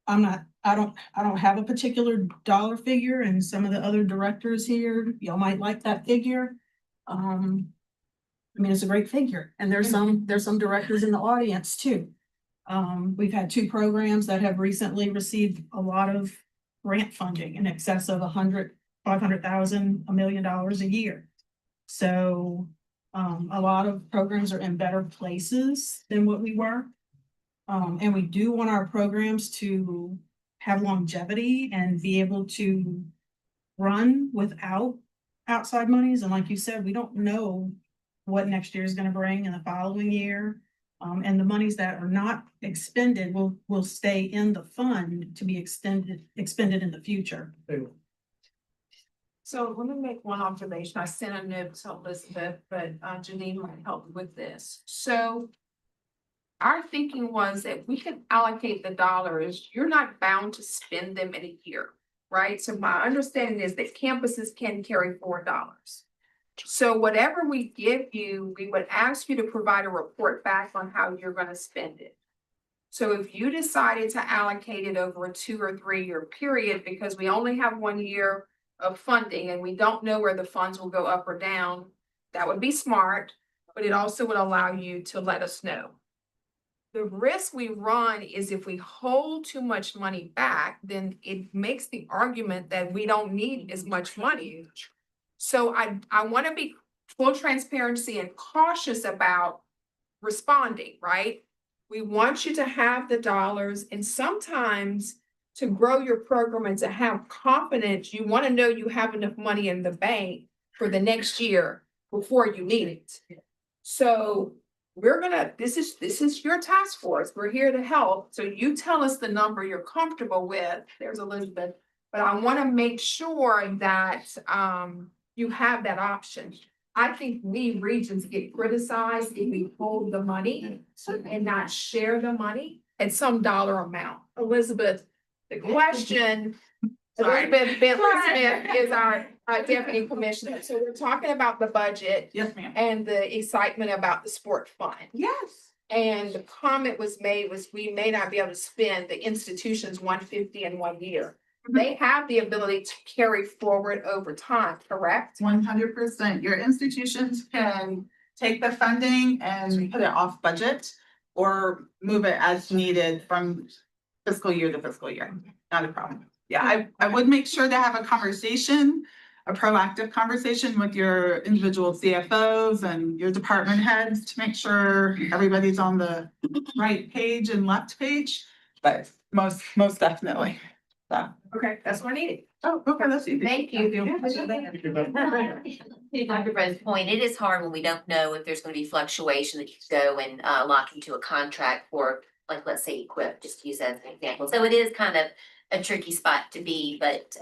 I don't have a particular dollar figure, and some of the other directors here, y'all might like that figure. It's a great figure, and there's some directors in the audience too. We've had two programs that have recently received a lot of grant funding in excess of $500,000, $1 million a year. So a lot of programs are in better places than what we were. And we do want our programs to have longevity and be able to run without outside monies. And like you said, we don't know what next year is going to bring in the following year. And the monies that are not expended will stay in the fund to be expended in the future. So let me make one observation. I sent a note to Elizabeth, but Janine might help with this. So our thinking was that we could allocate the dollars. You're not bound to spend them in a year, right? So my understanding is that campuses can carry $4. So whatever we give you, we would ask you to provide a report back on how you're gonna spend it. So if you decided to allocate it over a 2 or 3 year period, because we only have 1 year of funding and we don't know where the funds will go up or down, that would be smart, but it also would allow you to let us know. The risk we run is if we hold too much money back, then it makes the argument that we don't need as much money. So I want to be full transparency and cautious about responding, right? We want you to have the dollars, and sometimes to grow your program and to have confidence, you want to know you have enough money in the bank for the next year before you need it. So we're gonna, this is your task force. We're here to help. So you tell us the number you're comfortable with. There's Elizabeth. But I want to make sure that you have that option. I think we regions get criticized if we hold the money and not share the money at some dollar amount. Elizabeth, the question, Elizabeth Bentley Smith is our deputy commissioner. So we're talking about the budget. Yes, ma'am. And the excitement about the sport fund. Yes. And the comment was made was we may not be able to spend the institution's 150 in 1 year. They have the ability to carry forward over time, correct? 100%. Your institutions can take the funding and put it off budget or move it as needed from fiscal year to fiscal year. Not a problem. Yeah, I would make sure to have a conversation, a proactive conversation with your individual CFOs and your department heads to make sure everybody's on the right page and left page. But most definitely. So. Okay, that's what I needed. Oh, okay, that's easy. Thank you. To Dr. Brett's point, it is hard when we don't know if there's gonna be fluctuation that you go and lock into a contract for, like, let's say equip, just to use that as an example. So it is kind of a tricky spot to be, but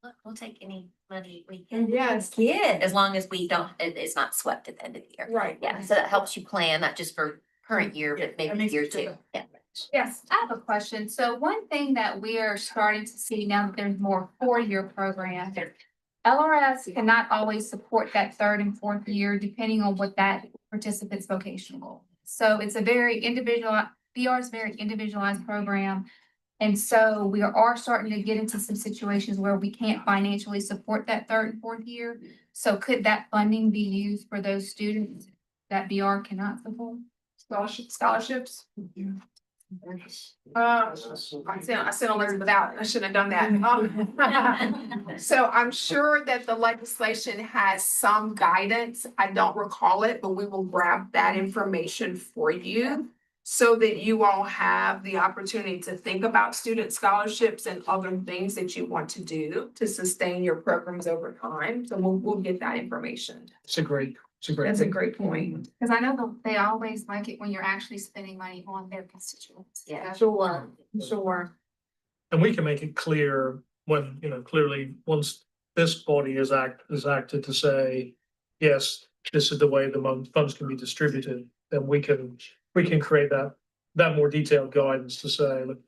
look, we'll take any money we can Yes. get, as long as we don't, it's not swept at the end of the year. Right. Yeah, so that helps you plan, not just for current year, but maybe year two. Yeah. Yes. I have a question. So one thing that we are starting to see now that there's more 4-year programs, LRS cannot always support that 3rd and 4th year depending on what that participant's vocational goal is. So it's a very VR is a very individualized program. And so we are starting to get into some situations where we can't financially support that 3rd and 4th year. So could that funding be used for those students that VR cannot support? Scholarships? I sent Elizabeth out. I shouldn't have done that. So I'm sure that the legislation has some guidance. I don't recall it, but we will grab that information for you so that you all have the opportunity to think about student scholarships and other things that you want to do to sustain your programs over time. So we'll get that information. It's a great That's a thing. great point. Because I know they always like it when you're actually spending money on their constituents. Yeah. Sure, sure. And we can make it clear when, clearly, once this body is acted to say, yes, this is the way the funds can be distributed, then we can create that more detailed guidance to say, look,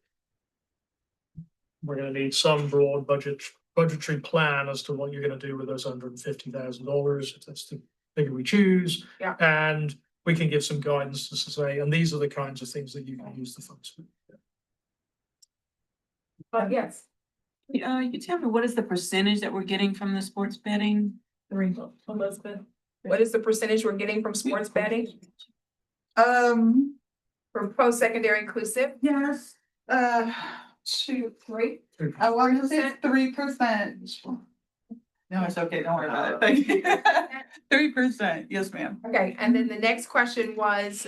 we're gonna need some broad budgetary plan as to what you're gonna do with those $150,000, if that's the figure we choose. Yeah. And we can give some guidance to say, and these are the kinds of things that you can use the funds for. Yes. You tell me, what is the percentage that we're getting from the sports betting? Elizabeth, what is the percentage we're getting from sports betting? From post-secondary inclusive? Yes, 2, 3. I want to say 3%. No, it's okay, don't worry about it. Thank you. 3%, yes, ma'am. Okay, and then the next question was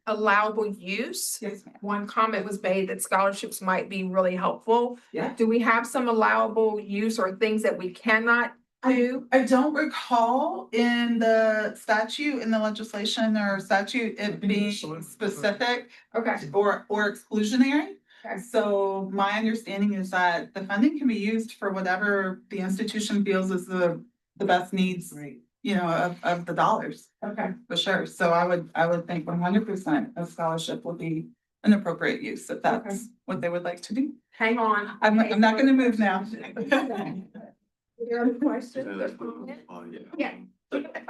allowable use. Yes, ma'am. One comment was made that scholarships might be really helpful. Yeah. Do we have some allowable use or things that we cannot do? I don't recall in the statute, in the legislation or statute, it being specific Okay, or exclusionary. Okay. So my understanding is that the funding can be used for whatever the institution feels is the best needs, of the dollars, okay. for sure. So I would think 100% a scholarship would be an appropriate use if Okay. that's what they would like to do. Hang on. I'm not gonna move now. Any other questions? Yeah.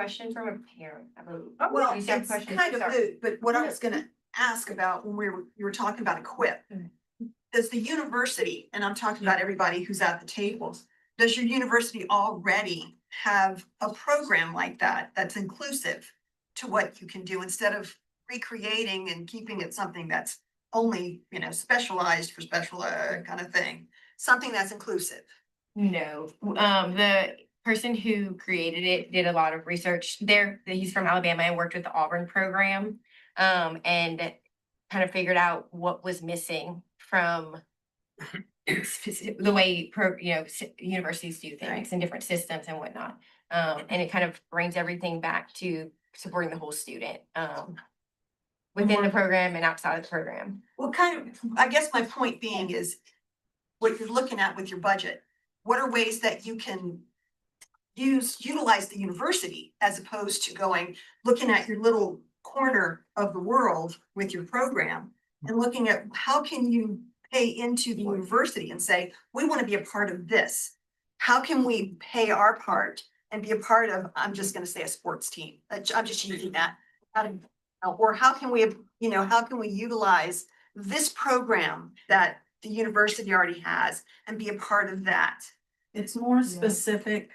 question from a parent. I believe. Well, You said it's question, kind of sorry. moot, but what I was gonna ask about when you were talking about equip. Does the university, and I'm talking about everybody who's at the tables, does your university already have a program like that that's inclusive to what you can do instead of recreating and keeping it something that's only, specialized for special kind of thing? Something that's inclusive. No, the person who created it did a lot of research there. He's from Alabama and worked with the Auburn program. And kind of figured out what was missing from the way universities do things and different systems and whatnot. And it kind of brings everything back to supporting the whole student, within the program and outside of the program. Well, I guess my point being is what you're looking at with your budget. What are ways that you can utilize the university as opposed to looking at your little corner of the world with your program and looking at how can you pay into the university and say, we want to be a part of this. How can we pay our part and be a part of, I'm just going to say a sports team. I'm just using that. Or how can we utilize this program that the university already has and be a part of that? It's more specific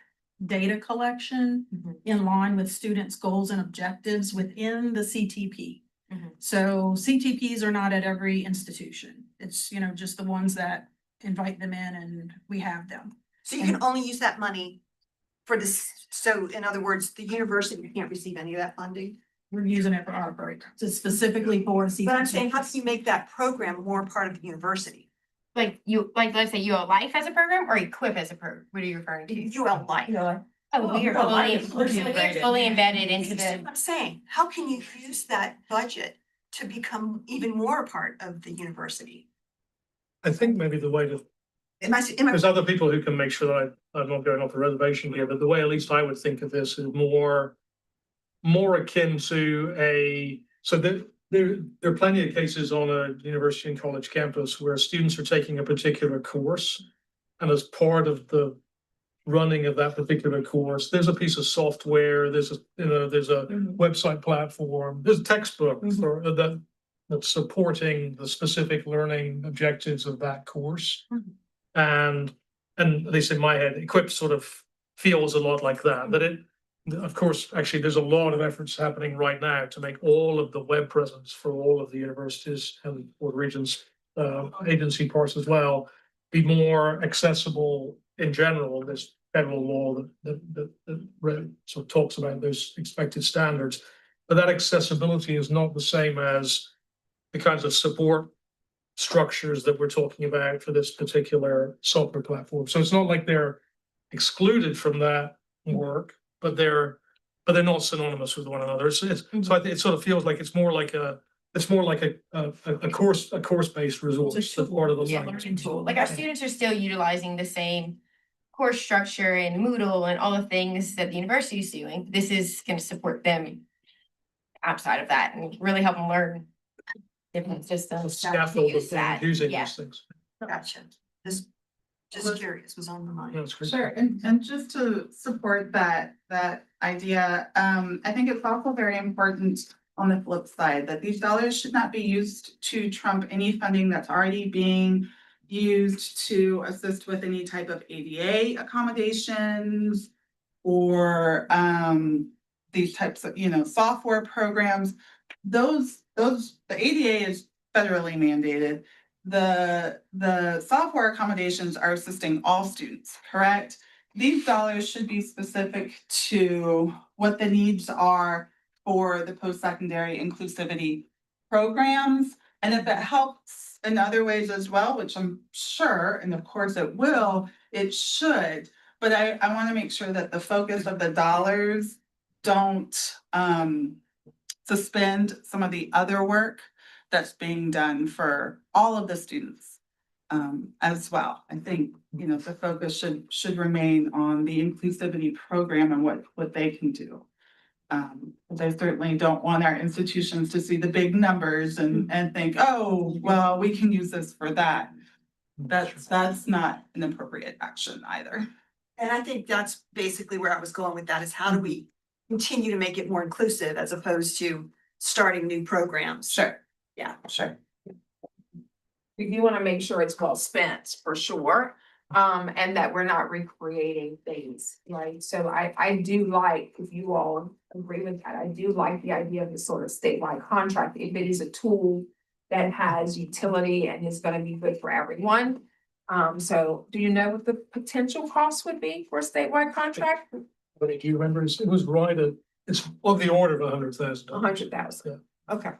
data collection in line with students' goals and objectives within the CTP. So CTPs are not at every institution. It's, just the ones that invite them in and we have them. So you can only use that money for this. So in other words, the university can't receive any of that funding. We're using it for our program, so specifically for CTP. But I'm saying, how can you make that program more part of the university? Let's say UL Life as a program or Equip as a program. What are you referring to? UL Life. Oh, we are fully embedded into the. I'm saying, how can you use that budget to become even more a part of the university? I think maybe the way to, there's other people who can make sure that I'm not going off the reservation here, but the way at least I would think of this is more akin to so there are plenty of cases on a university and college campus where students are taking a particular course, and as part of the running of that particular course, there's a piece of software, there's a website platform, there's a textbook that's supporting the specific learning objectives of that course. And at least in my head, Equip sort of feels a lot like that. But of course, actually, there's a lot of efforts happening right now to make all of the web presence for all of the universities and or regions, agency parts as well, be more accessible in general. There's federal law that sort of talks about those expected standards, but that accessibility is not the same as the kinds of support structures that we're talking about for this particular software platform. So it's not like they're excluded from that work, but they're not synonymous with one another. So I think it sort of feels like it's more like a course-based resource that's part of the learning tool. Like our students are still utilizing the same course structure and Moodle and all the things that the university is doing. This is going to support them outside of that and really help them learn different systems. Scaffold of things using these things. Gotcha. Just curious, was on the mind. Sure, and just to support that idea, I think it's also very important on the flip side that these dollars should not be used to trump any funding that's already being used to assist with any type of ADA accommodations or these types of, software programs. The ADA is federally mandated. The software accommodations are assisting all students, correct? These dollars should be specific to what the needs are for the post-secondary inclusivity programs. And if it helps in other ways as well, which I'm sure, and of course it will, it should. But I want to make sure that the focus of the dollars don't suspend some of the other work that's being done for all of the students as well. I think, the focus should remain on the inclusivity program and what they can do. I certainly don't want our institutions to see the big numbers and think, oh, well, we can use this for that. That's not an appropriate action either. And I think that's basically where I was going with that is how do we continue to make it more inclusive as opposed to starting new programs. Sure. Yeah. Sure. We do want to make sure it's well spent for sure. And that we're not recreating things, right? So I do like, if you all agree with that, I do like the idea of the sort of statewide contract, if it is a tool that has utility and is gonna be good for everyone. So do you know what the potential cost would be for a statewide contract? But do you remember, it was right at, it's of the order of $100,000. 100,000. Okay,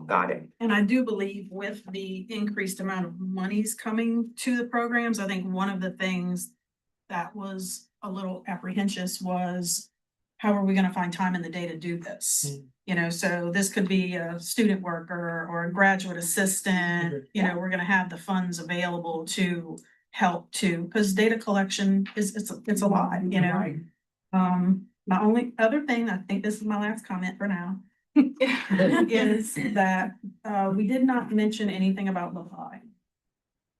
got it. And I do believe with the increased amount of monies coming to the programs, I think one of the things that was a little apprehensive was how are we gonna find time in the day to do this? You know, so this could be a student worker or a graduate assistant, you know, we're gonna have the funds available to help too, because data collection it's a lot, you know? My only other thing, I think this is my last comment for now, is that we did not mention anything about LaPi.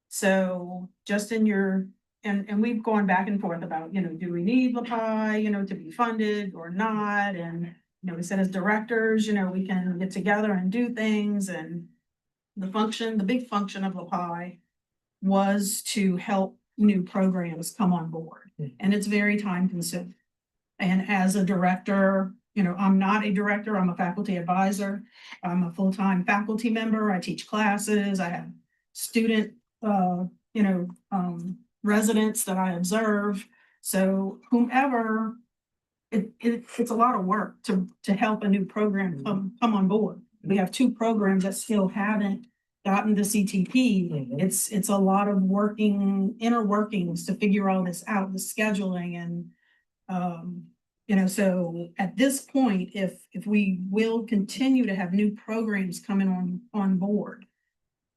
So just in your, and we've gone back and forth about, you know, do we need LaPi, you know, to be funded or not? And, you know, we said as directors, you know, we can get together and do things, and the big function of LaPi was to help new programs come on board. And it's very time consuming. And as a director, you know, I'm not a director, I'm a faculty advisor. I'm a full-time faculty member. I teach classes. I have student, residents that I observe. So whomever, it's a lot of work to help a new program come on board. We have 2 programs that still haven't gotten the CTP. It's a lot of inner workings to figure all this out, the scheduling and, you know, so at this point, if we will continue to have new programs coming on board,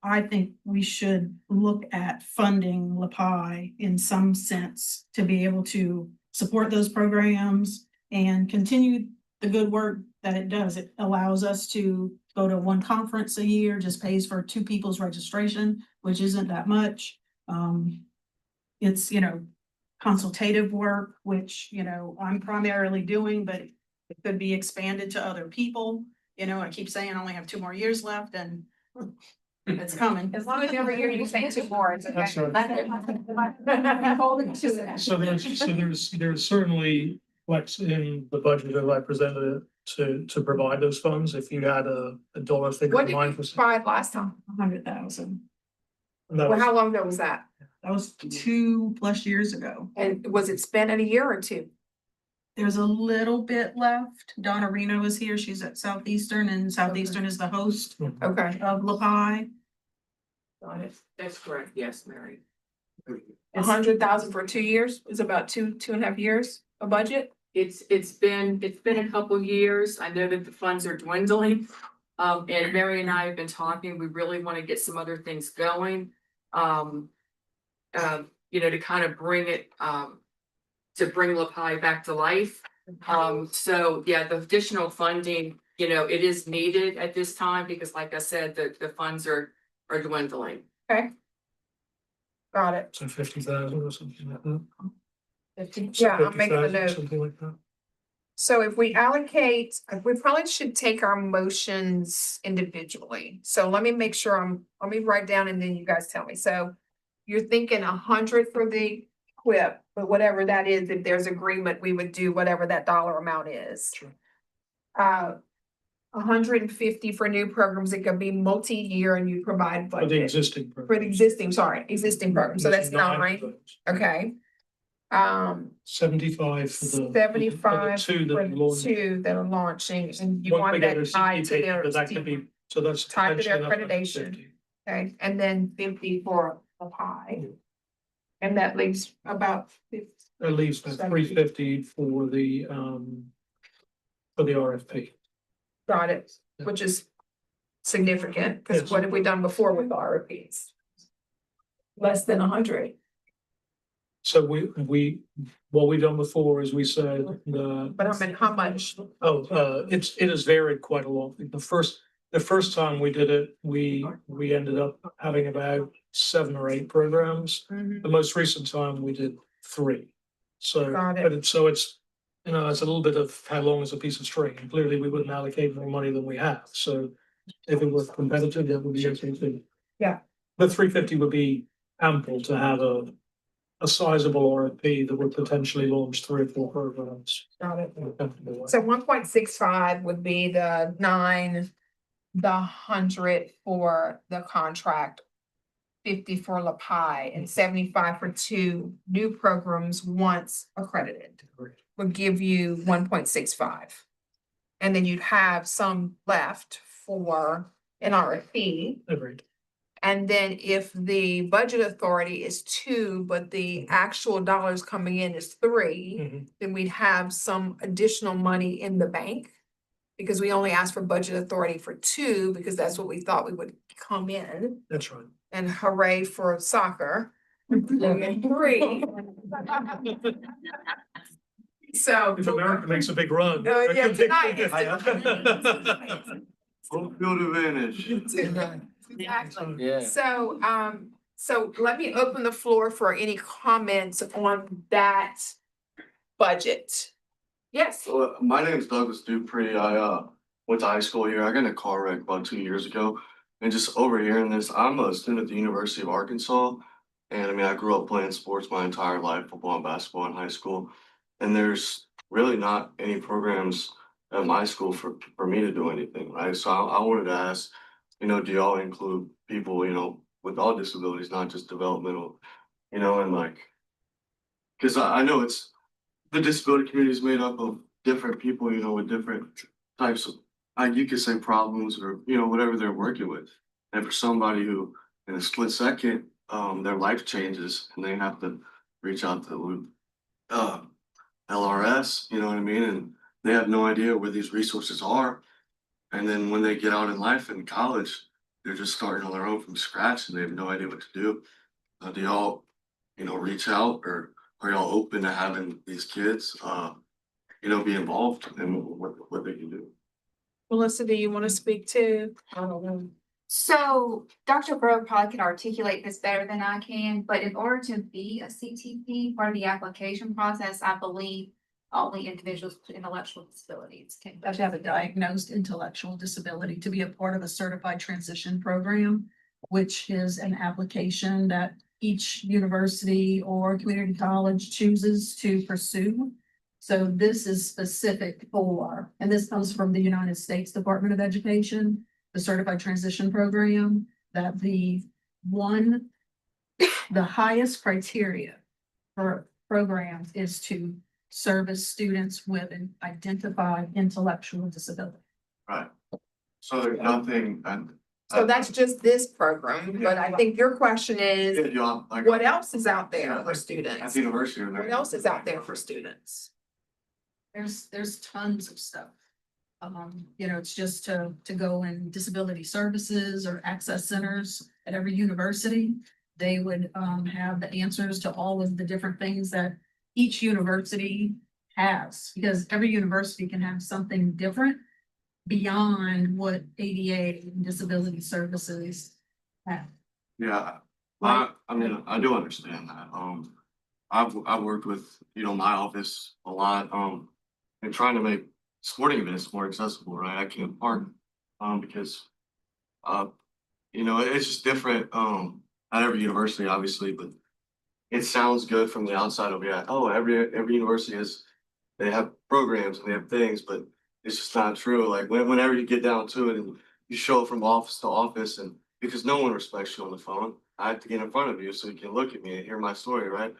I think we should look at funding LaPi in some sense to be able to support those programs and continue the good work that it does. It allows us to go to 1 conference a year, just pays for 2 people's registration, which isn't that much. It's, you know, consultative work, which, you know, I'm primarily doing, but it could be expanded to other people. You know, I keep saying I only have 2 more years left, and it's coming. As long as every year you say 2 more, it's okay. That's right. Hold it to that. So there's certainly flex in the budget that I presented to provide those funds, if you had a dollar figure What in did mind you for. provide last time? 100,000. Well, how long ago was that? That was 2+ years ago. And was it spent in a year or 2? There's a little bit left. Donna Reno is here. She's at Southeastern, and Southeastern is the host Okay. of LaPi. Got it. That's correct, yes, Mary. 100,000 for 2 years is about 2.5 years a budget. It's been a couple years. I know that the funds are dwindling. And Mary and I have been talking, we really want to get some other things going. You know, to kind of bring it, to bring LaPi back to life. So yeah, the additional funding, you know, it is needed at this time because like I said, the funds are dwindling. Okay. Got it. So 50,000 or something like that. 50, yeah, I'm making a 50,000, note. something like that. So if we allocate, we probably should take our motions individually. So let me make sure let me write down and then you guys tell me. So you're thinking 100 for the equip, but whatever that is, if there's agreement, we would do whatever that dollar amount is. Sure. 150 for new programs. It could be multi-year and you provide For the budget. existing. For the existing program. So that's 9. Okay. 75 for the. 75 for the 2 that for are the launching. 2 that are launching, and you Once want we get that a tied to CTP, their. but that could be, so that's. Tied to their potentially another accreditation. 50. Okay, and then 50 for a pie. And that leaves about 50. At least 350 for the RFP. Got it, which is significant, because Yes. what have we done before with RFPs? Less than 100. So what we done before is we said But I mean, how much? it has varied quite a lot. The first time we did it, we ended up having about 7 or 8 programs. Mhm. The most recent time we did 3. So, Got it. but it's You know, it's a little bit of how long is a piece of string. Clearly, we wouldn't allocate more money than we have, so if it was competitive, that would be interesting. Yeah. But 350 would be ample to have a sizable RFP that would potentially launch 3 or 4 programs. Got it. in a comfortable way. So 1.65 would be the 100 for the contract. 50 for LaPie and 75 for 2 new programs once accredited. Would give you 1.65. And then you'd have some left for an RFP. Agreed. And then if the budget authority is 2, but the actual dollars coming in is 3, Mhm. then we'd have some additional money in the bank. Because we only asked for budget authority for 2, because that's what we thought we would come in. That's right. And hooray for soccer. And 3. So. If America makes a big run. Oh, yeah, that could tonight take- Home field advantage. Exactly. Yeah. So let me open the floor for any comments on that budget. Yes, So my name is Douglas Dupree. I went to high school here. I got in a car wreck about 2 years ago. And just overhearing this, I'm a student at the University of Arkansas. And I mean, I grew up playing sports my entire life, football and basketball in high school. And there's really not any programs at my school for me to do anything, right? So I wanted to ask, you know, do y'all include people, you know, with all disabilities, not just developmental, you know, and like, because I know it's the disability community is made up of different people, you know, with different types of, you could say problems or, you know, whatever they're working with. And for somebody who, in a split second, their life changes and they have to reach out to LRS, you know what I mean? And they have no idea where these resources are. And then when they get out in life in college, they're just starting on their own from scratch and they have no idea what to do. Do y'all, you know, reach out or are y'all open to having these kids, you know, be involved in what they can do? Melissa, do you want to speak to? I don't know. So Dr. Bro probably can articulate this better than I can, but in order to be a CTP, part of the application process, I believe only individuals with intellectual disabilities can. Have to have a diagnosed intellectual disability to be a part of a certified transition program, which is an application that each university or community college chooses to pursue. So this is specific for, and this comes from the United States Department of Education, the Certified Transition Program, that the highest criteria for programs is to service students with an identified intellectual disability. Right. So there's nothing, and. So that's just this program, but I think your question is, Yeah, y'all, like, what else is out there Yeah, for at students? the university. What else is out there for students? There's tons of stuff. You know, it's just to go in disability services or access centers at every university. They would have the answers to all of the different things that each university has, because every university can have something different beyond what ADA and disability services have. Yeah, I mean, I do understand that. I've worked with, you know, my office a lot, and trying to make sporting events more accessible, right? I can't park, because, you know, it's just different, at every university, obviously, but it sounds good from the outside of it. Oh, every university they have programs and they have things, but it's just not true. Like whenever you get down to it and you show from office to office, and because no one respects you on the phone, I have to get in front of you so you can look at me and hear my story, right?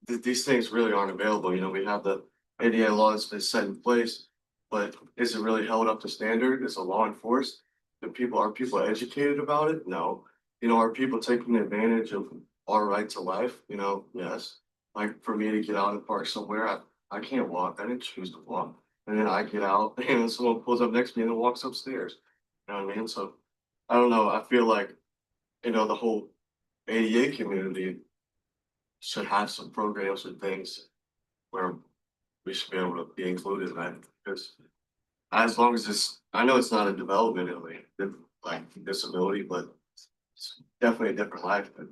These things really aren't available. You know, we have the ADA law that's been set in place, but is it really held up to standard? Is the law enforced? Are people educated about it? No. You know, are people taking advantage of our right to life? You know, yes. Like for me to get out and park somewhere, I can't walk. I didn't choose to walk. And then I get out and someone pulls up next to me and then walks upstairs. You know what I mean? So I don't know. I feel like, you know, the whole ADA community should have some programs and things where we should be able to be included in that. Because as long as I know it's not a developmentally like disability, but it's definitely a different life, but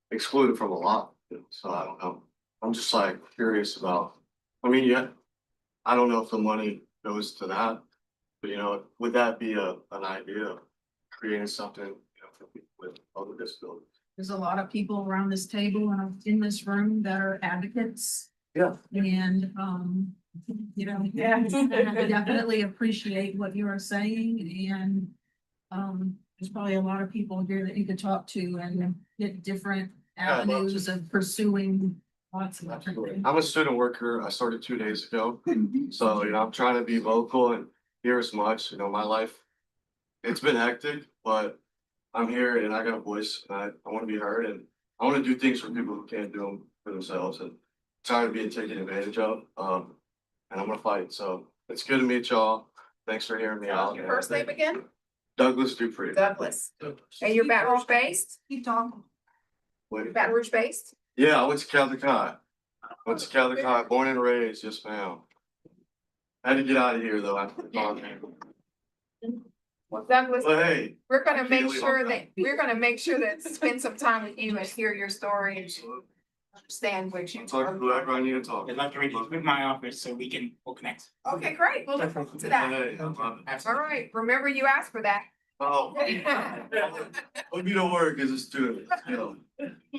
excluded from a lot. So I don't know. I'm just like curious about, I mean, yeah, I don't know if the money goes to that, but would that be an idea of creating something, for people with other disabilities? There's a lot of people around this table and in this room that are advocates. Yeah. And, I definitely appreciate what you are saying and, there's probably a lot of people here that you could talk to and get different Yeah, I'd love avenues of pursuing lots of different Absolutely. things. I'm a student worker. I started 2 days ago. So, I'm trying to be vocal and hear as much, my life. It's been hectic, but I'm here and I got a voice and I want to be heard and I want to do things for people who can't do them for themselves and tired of being taken advantage of. And I'm gonna fight. So it's good to meet y'all. Thanks for hearing me out. Your first name again? Douglas Dupree. Douglas. And you're Baton Rouge based? Keep talking. Wait. Baton Rouge based? Yeah, I went to Catholic High. Born and raised, yes ma'am. I had to get out of here though after the talk. Well, Douglas, But hey, we're gonna can't make leave sure on that, spend some time with you and hear your story and understand what you. I'll talk to whoever I need to talk. I'd like to reach with my office so we'll connect. Okay, great. We'll look forward to that. Hey, I love it. All right, remember you asked for that. Oh. Would be to work as a student,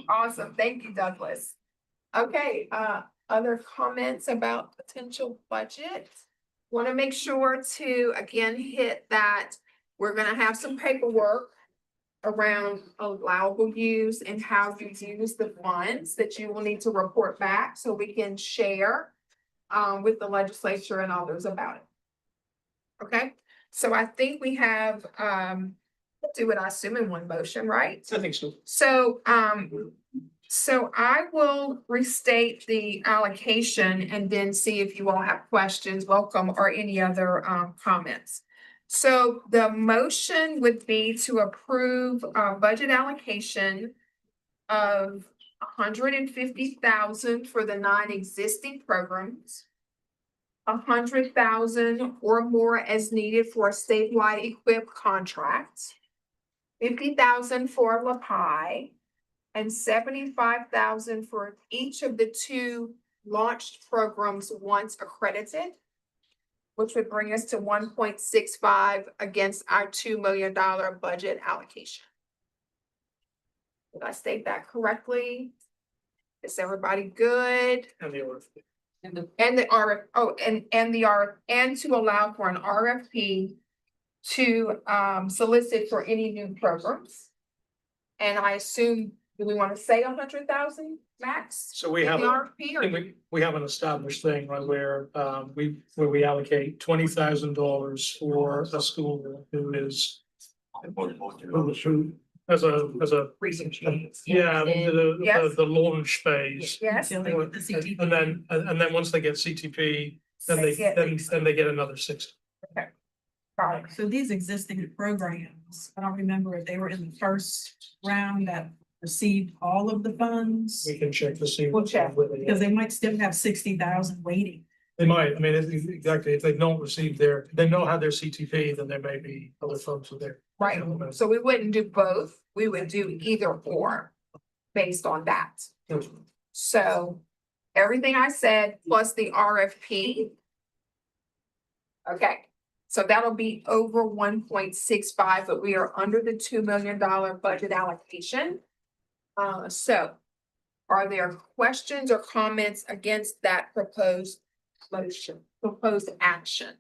Awesome. Thank you, Douglas. Okay, other comments about potential budget? Want to make sure to again hit that we're gonna have some paperwork around allowable use and how you use the funds that you will need to report back so we can share with the legislature and others about it. Okay, so I think we have do it, I assume, in one motion, right? I think so. So I will restate the allocation and then see if you all have questions, welcome, or any other comments. So the motion would be to approve budget allocation of $150,000 for the 9 existing programs. $100,000 or more as needed for a statewide equipped contract. $50,000 for LaPie. And $75,000 for each of the 2 launched programs once accredited, which would bring us to 1.65 against our $2 million budget allocation. Did I state that correctly? Is everybody good? And the RFP. And the and to allow for an RFP to solicit for any new programs. And I assume, do we want to say 100,000 max? So we in have, the RFP, or we have an established thing, right, where we allocate $20,000 for a school who is. As a, yeah, Yes. the launch phase. Yes. And then once they get CTP, then They get- then they get another 60. Got it. So these existing programs, I don't remember if they were in the first round that received all of the funds. We can check to see. We'll check. Because they might still have 60,000 waiting. They might, I mean, exactly, if they don't receive they don't have their CTP, then there may be other folks with their. Right, so we wouldn't do both, we would do either or based on that. So everything I said plus the RFP. Okay, so that'll be over 1.65, but we are under the $2 million budget allocation. So are there questions or comments against that proposed motion, proposed action?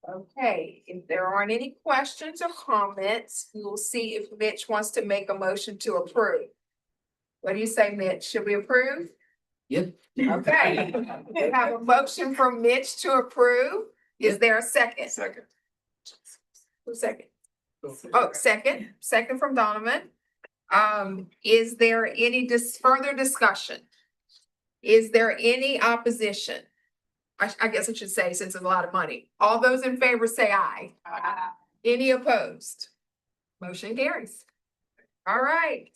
Okay, if there aren't any questions or comments, we will see if Mitch wants to make a motion to approve. What do you say, Mitch? Should we approve? Yep. Okay, we have a motion from Mitch to approve. Is there a second? Second. Who's second? Oh, second from Donovan. Is there any further discussion? Is there any opposition? I guess I should say, since it's a lot of money. All those in favor say aye. Aye. Any opposed? Motion carries. All right.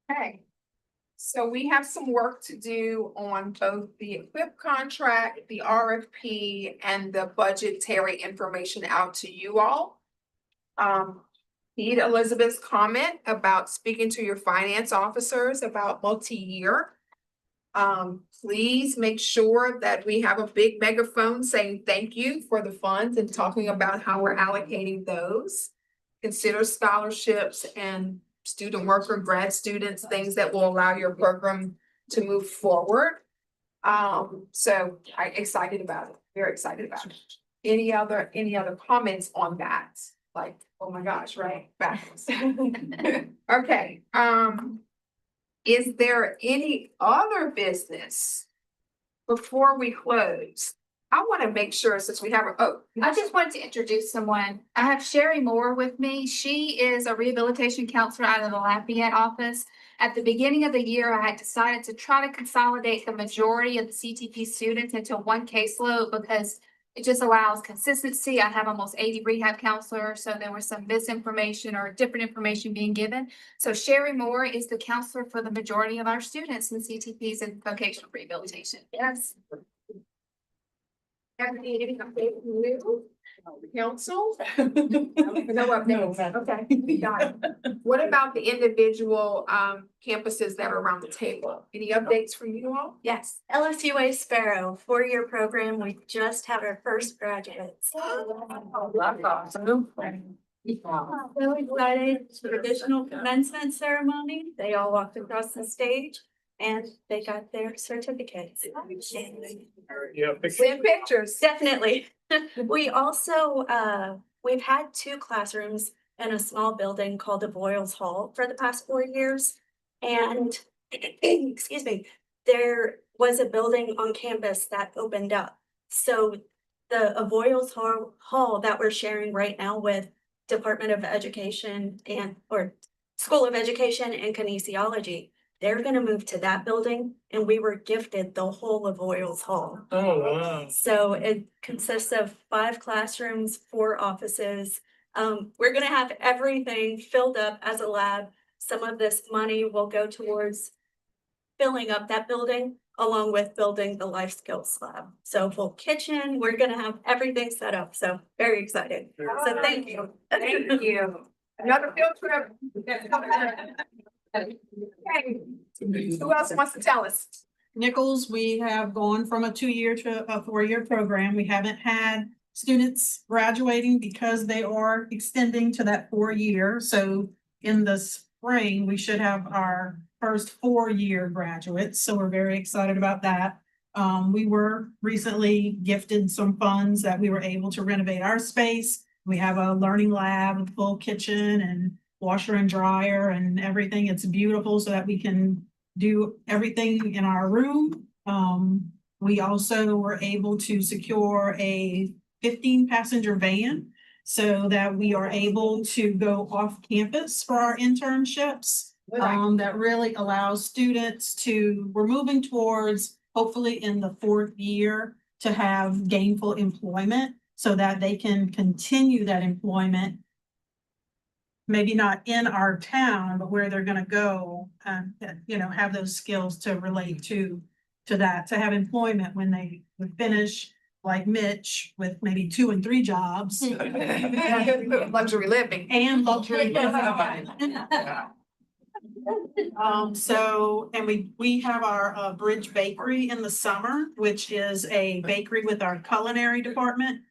Okay. So we have some work to do on both the equip contract, the RFP, and the budgetary information out to you all. Need Elizabeth's comment about speaking to your finance officers about multi-year. Please make sure that we have a big megaphone saying thank you for the funds and talking about how we're allocating those. Consider scholarships and student worker, grad students, things that will allow your program to move forward. So I'm excited about it, very excited about it. Any other comments on that? Like, oh my gosh, right? Backwards. Okay, is there any other business before we close? I want to make sure since we have, I just wanted to introduce someone. I have Sherry Moore with me. She is a rehabilitation counselor out of the Lafayette office. At the beginning of the year, I had decided to try to consolidate the majority of the CTP students into one caseload because it just allows consistency. I have almost 80 rehab counselors, so there was some misinformation or different information being given. So Sherry Moore is the counselor for the majority of our students in CTPs and vocational rehabilitation. yes. Anything update from you? Council? No updates, okay, got it. What about the individual campuses that are around the table? Any updates from you all? Yes, LSUA Sparrow, 4-year program. We just had our first graduates. That's awesome. Really excited. Traditional commencement ceremony. They all walked across the stage and they got their certificates. Yeah. Send pictures. Definitely. We also, we've had 2 classrooms in a small building called the Boyles Hall for the past 4 years. And, excuse me, there was a building on campus that opened up. So the Boyles Hall that we're sharing right now with Department of Education or School of Education and Kinesiology, they're gonna move to that building, and we were gifted the whole of Boyles Hall. Oh, wow. So it consists of 5 classrooms, 4 offices. We're gonna have everything filled up as a lab. Some of this money will go towards filling up that building along with building the life skills lab. So full kitchen, we're gonna have everything set up. So very excited. So thank you. Thank you. Another field trip. That's coming up. Okay, who else wants to tell us? Nichols, we have gone from a 2-year to a 4-year program. We haven't had students graduating because they are extending to that 4-year. So in the spring, we should have our first 4-year graduates. So we're very excited about that. We were recently gifted some funds that we were able to renovate our space. We have a learning lab with full kitchen and washer and dryer and everything. It's beautiful so that we can do everything in our room. We also were able to secure a 15-passenger van so that we are able to go off campus for our internships. That really allows students we're moving towards, hopefully in the 4th year, to have gainful employment so that they can continue that employment. Maybe not in our town, but where they're gonna go, have those skills to relate to that, to have employment when they would finish, like Mitch, with maybe 2 and 3 jobs. Luxury living. And luxury living. We have our Bridge Bakery in the summer, which is a bakery with our culinary department.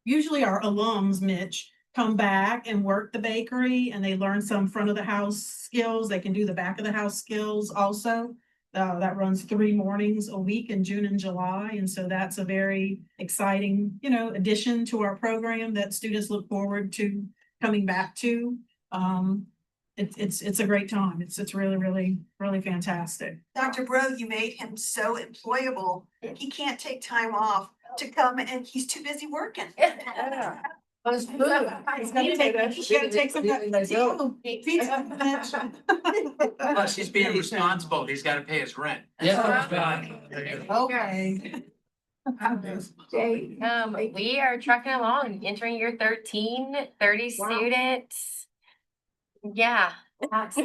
Usually our alums, Mitch, come back and work the bakery and they learn some front of the house skills. They can do the back of the house skills also. That runs 3 mornings a week in June and July. And so that's a very exciting, addition to our program that students look forward to coming back to. It's a great time. It's really, really, really fantastic. Dr. Bro, you made him so employable. He can't take time off to come and he's too busy working. He's gotta take some. Plus, he's being responsible. He's gotta pay his rent. Okay. We are trucking along, entering year 13, 30 students. Yeah, lots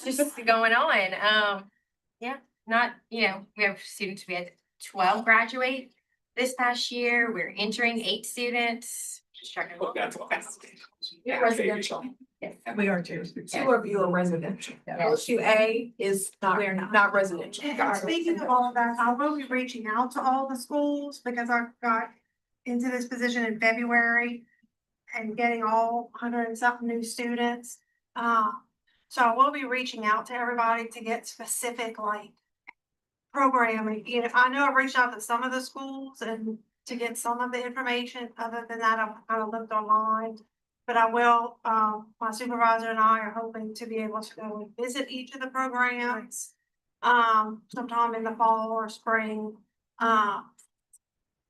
just going on. We have students, we had 12 graduate this past year. We're entering 8 students. Just trucking along. Residential. Yes. We are too. Two of you are residential. Yeah. LSU A is not, We're not. not residential. And Got it. speaking of all of that, I will be reaching out to all the schools because I got into this position in February and getting all 100 and something new students. So I will be reaching out to everybody to get specific like programming. You know, I know I've reached out to some of the schools and to get some of the information. Other than that, I've kind of looked online. But I will, my supervisor and I are hoping to be able to go and visit each of the programs sometime in the fall or spring. So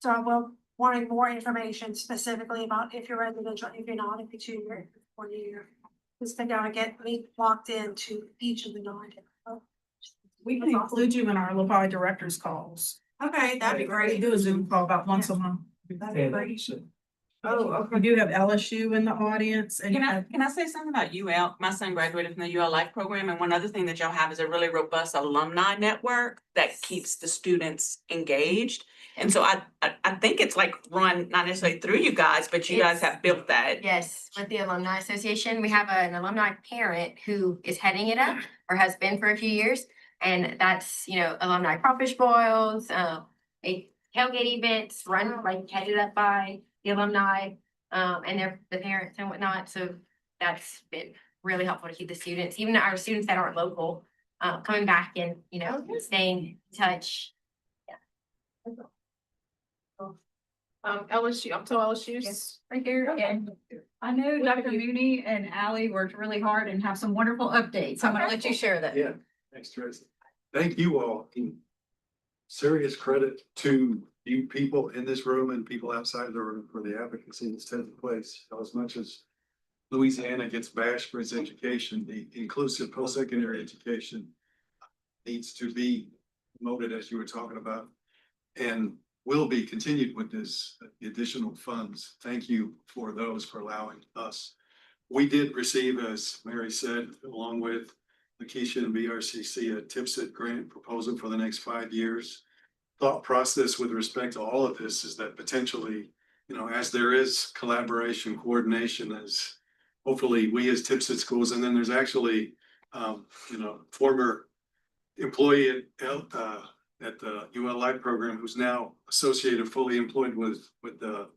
I will wanting more information specifically about if you're residential, if you're not, if you're 2 year, 1 year. Just to kind of get me locked into each of the 9. We can include you in our LaPi directors calls. Okay, that'd be We great. do a Zoom call about once a month. That'd be great. Oh, okay. We do have LSU in the audience and. Can I say something about UL? My son graduated from the UL Life program, and one other thing that y'all have is a really robust alumni network that keeps the students engaged. And so I think it's like run not necessarily through you guys, but you guys have built that. Yes, with the Alumni Association, we have an alumni parent who is heading it up or has been for a few years. And that's, you know, alumni crawfish boils, a tailgate events run like headed up by the alumni, and the parents and whatnot. So that's been really helpful to keep the students, even our students that aren't local, coming back and, you know, staying in touch. LSU, I'm told LSU's right here. And I know Dr. Mooney and Ally worked really hard and have some wonderful updates. So I'm gonna let you share that. Yeah, thanks, Tracy. Thank you all. Serious credit to you people in this room and people outside of the room for the advocacy that's taking place. As much as Louisiana gets bashed for its education, the inclusive post-secondary education needs to be promoted, as you were talking about, and will be continued with this additional funds. Thank you for those, for allowing us. We did receive, as Mary said, along with Lakeisha and BRCC, a TIPSIT grant proposal for the next 5 years. Thought process with respect to all of this is that potentially, you know, as there is collaboration, coordination, as hopefully we as TIPSIT schools, and then there's actually, you know, former employee at the UL Life program who's now associated, fully employed with the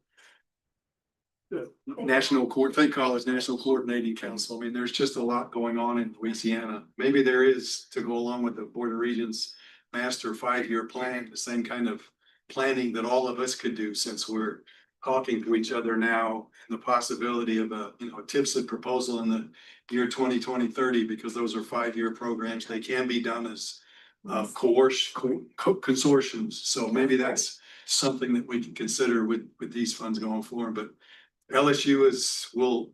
National Coordinating Council. I mean, there's just a lot going on in Louisiana. Maybe there is, to go along with the Board of Regents master 5-year plan, the same kind of planning that all of us could do, since we're talking to each other now, and the possibility of a, you know, a TIPSIT proposal in the year 2030, because those are 5-year programs. They can be done as consortiums. So maybe that's something that we can consider with these funds going forward. But LSU will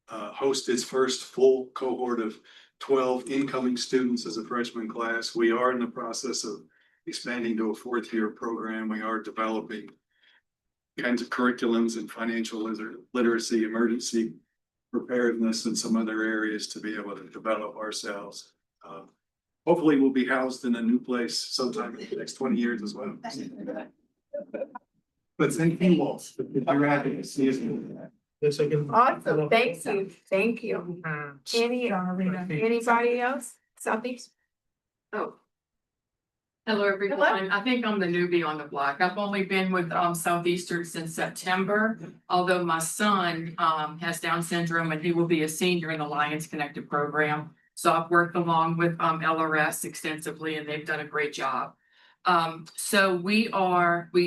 host its first full cohort of 12 incoming students as a freshman class. We are in the process of expanding to a 4th-year program. We are developing kinds of curriculums and financial literacy, emergency preparedness, and some other areas to be able to develop ourselves. Hopefully we'll be housed in a new place sometime in the next 20 years as well. But thank you all. Your advocacy is. Yes, I can. Awesome, thank you, thank you. Anybody else? Southeast? Oh. Hello, everyone. I think I'm the newbie on the block. I've only been with Southeastern since September, although my son has Down syndrome and he will be a senior in the Lions Connected program. So I've worked along with LRS extensively and they've done a great job. So we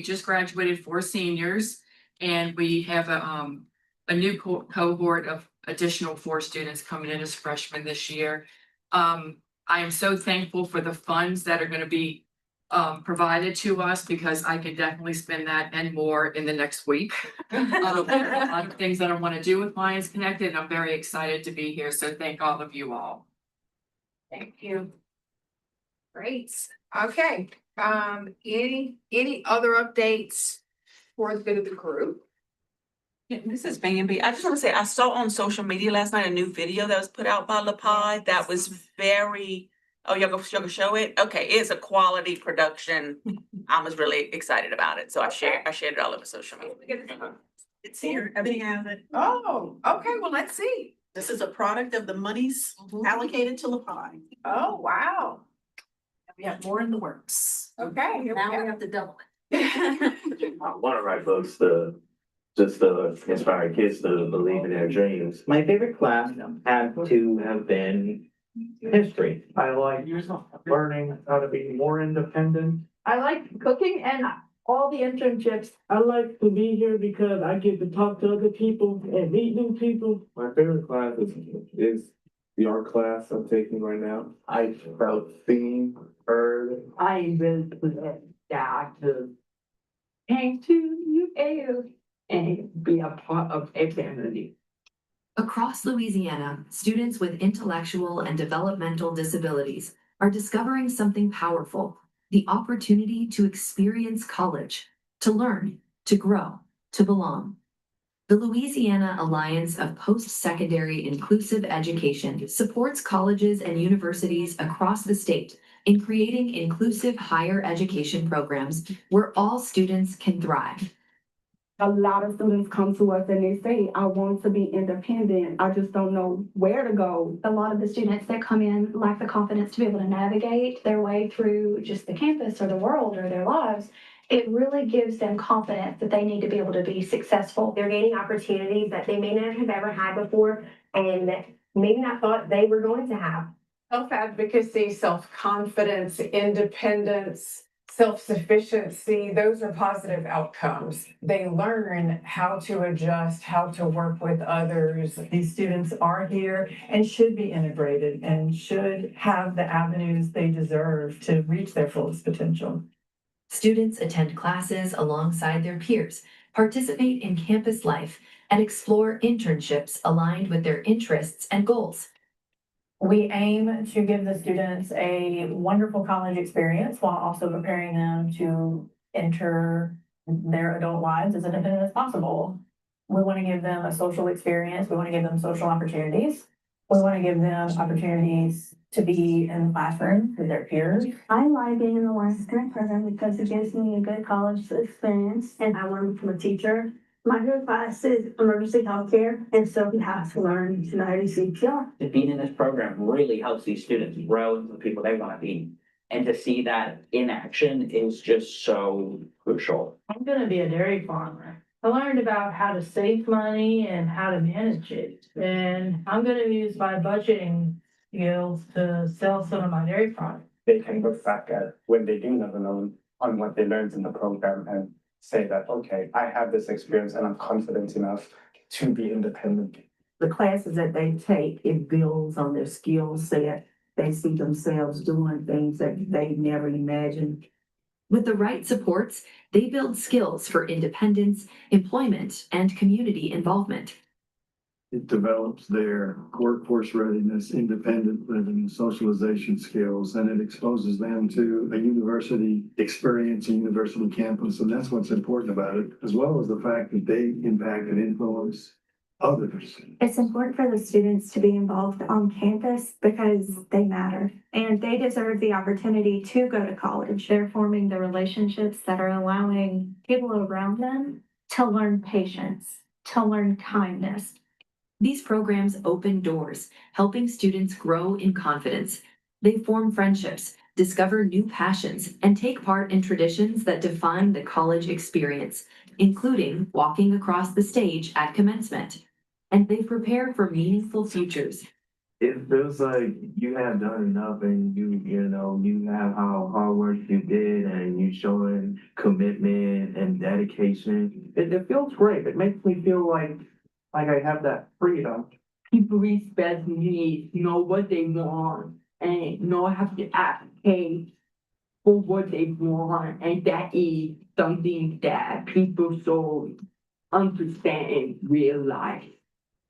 just graduated 4 seniors and we have a new cohort of additional 4 students coming in as freshmen this year. I am so thankful for the funds that are going to be provided to us, because I can definitely spend that and more in the next week. A lot of things that I want to do with Lions Connected, and I'm very excited to be here. So thank all of you all. Thank you. Great, okay, any other updates for the good of the group? Yeah, this is Bambi. I just want to say, I saw on social media last night a new video that was put out by LaPi that was very, oh, y'all gonna show it? Okay, it's a quality production. I was really excited about it, so I shared it all over social media. It's here, everything has it. Oh, okay, well, let's see. This is a product of the monies allocated to LaPi. Oh, wow. We have more in the works. Okay. here we Now we go. have to double I wanna write books just to inspire kids to believe in their dreams. My favorite class had to have been history. I like learning how to be more independent. I like cooking and all the internships. I like to be here because I get to talk to other people and meet new people. My favorite class is the art class I'm taking right now. I felt seen, heard. I really got to came to UAL and be a part of a family. Across Louisiana, students with intellectual and developmental disabilities are discovering something powerful: the opportunity to experience college, to learn, to grow, to belong. The Louisiana Alliance of Post-Secondary Inclusive Education supports colleges and universities across the state in creating inclusive higher education programs where all students can thrive. A lot of students come to us and they say, I want to be independent. I just don't know where to go. A lot of the students that come in lack the confidence to be able to navigate their way through just the campus or the world or their lives. It really gives them confidence that they need to be able to be successful. They're gaining opportunities that they may not have ever had before and maybe not thought they were going to have. Self-advocacy, self-confidence, independence, self-sufficiency, those are positive outcomes. They learn how to adjust, how to work with others. These students are here and should be integrated and should have the avenues they deserve to reach their fullest potential. Students attend classes alongside their peers, participate in campus life, and explore internships aligned with their interests and goals. We aim to give the students a wonderful college experience while also preparing them to enter their adult lives as independent as possible. We want to give them a social experience. We want to give them social opportunities. We want to give them opportunities to be in the classroom with their peers. I like being in the License Connect program because it gives me a good college experience and I learn from a teacher. My favorite class is emergency healthcare, and so we have to learn to know how to use CPR. Being in this program really helps these students grow into the people they want to be. And to see that in action is just so crucial. I'm gonna be a dairy farmer. I learned about how to save money and how to manage it. And I'm gonna use my budgeting skills to sell some of my dairy products. They can look back at when they do never know on what they learned in the program and say that, okay, I have this experience and I'm confident enough to be independent. The classes that they take, it builds on their skill set. They see themselves doing things that they never imagined. With the right supports, they build skills for independence, employment, and community involvement. It develops their workforce readiness, independent living, socialization skills, and it exposes them to a university experience, a university campus. And that's what's important about it, as well as the fact that they impact and influence others. It's important for the students to be involved on campus because they matter and they deserve the opportunity to go to college. They're forming the relationships that are allowing people around them to learn patience, to learn kindness. These programs open doors, helping students grow in confidence. They form friendships, discover new passions, and take part in traditions that define the college experience, including walking across the stage at commencement. And they prepare for meaningful futures. It feels like you have done enough and you have how hard work you did and you showing commitment and dedication. It feels great. It makes me feel like I have that freedom. People respect me, know what they want, and know how to advocate for what they want. And that is something that people so understand and realize.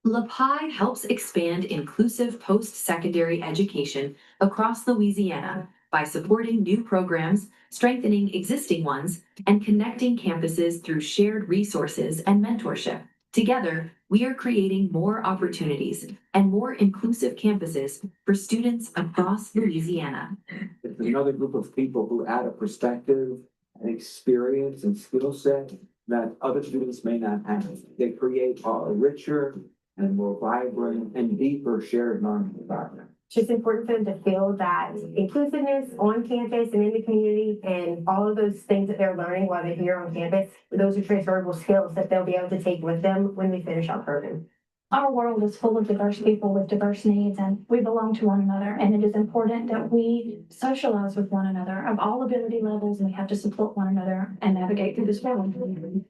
LaPi helps expand inclusive post-secondary education across Louisiana by supporting new programs, strengthening existing ones, and connecting campuses through shared resources and mentorship. Together, we are creating more opportunities and more inclusive campuses for students across Louisiana. It's another group of people who add a perspective, an experience, and skill set that other students may not have. They create a richer and more vibrant and deeper shared learning environment. It's just important for them to feel that inclusiveness on campus and in the community and all of those things that they're learning while they're here on campus, those are transferable skills that they'll be able to take with them when we finish our program. Our world is full of diverse people with diverse needs, and we belong to one another. And it is important that we socialize with one another of all ability levels, and we have to support one another and navigate through this world. And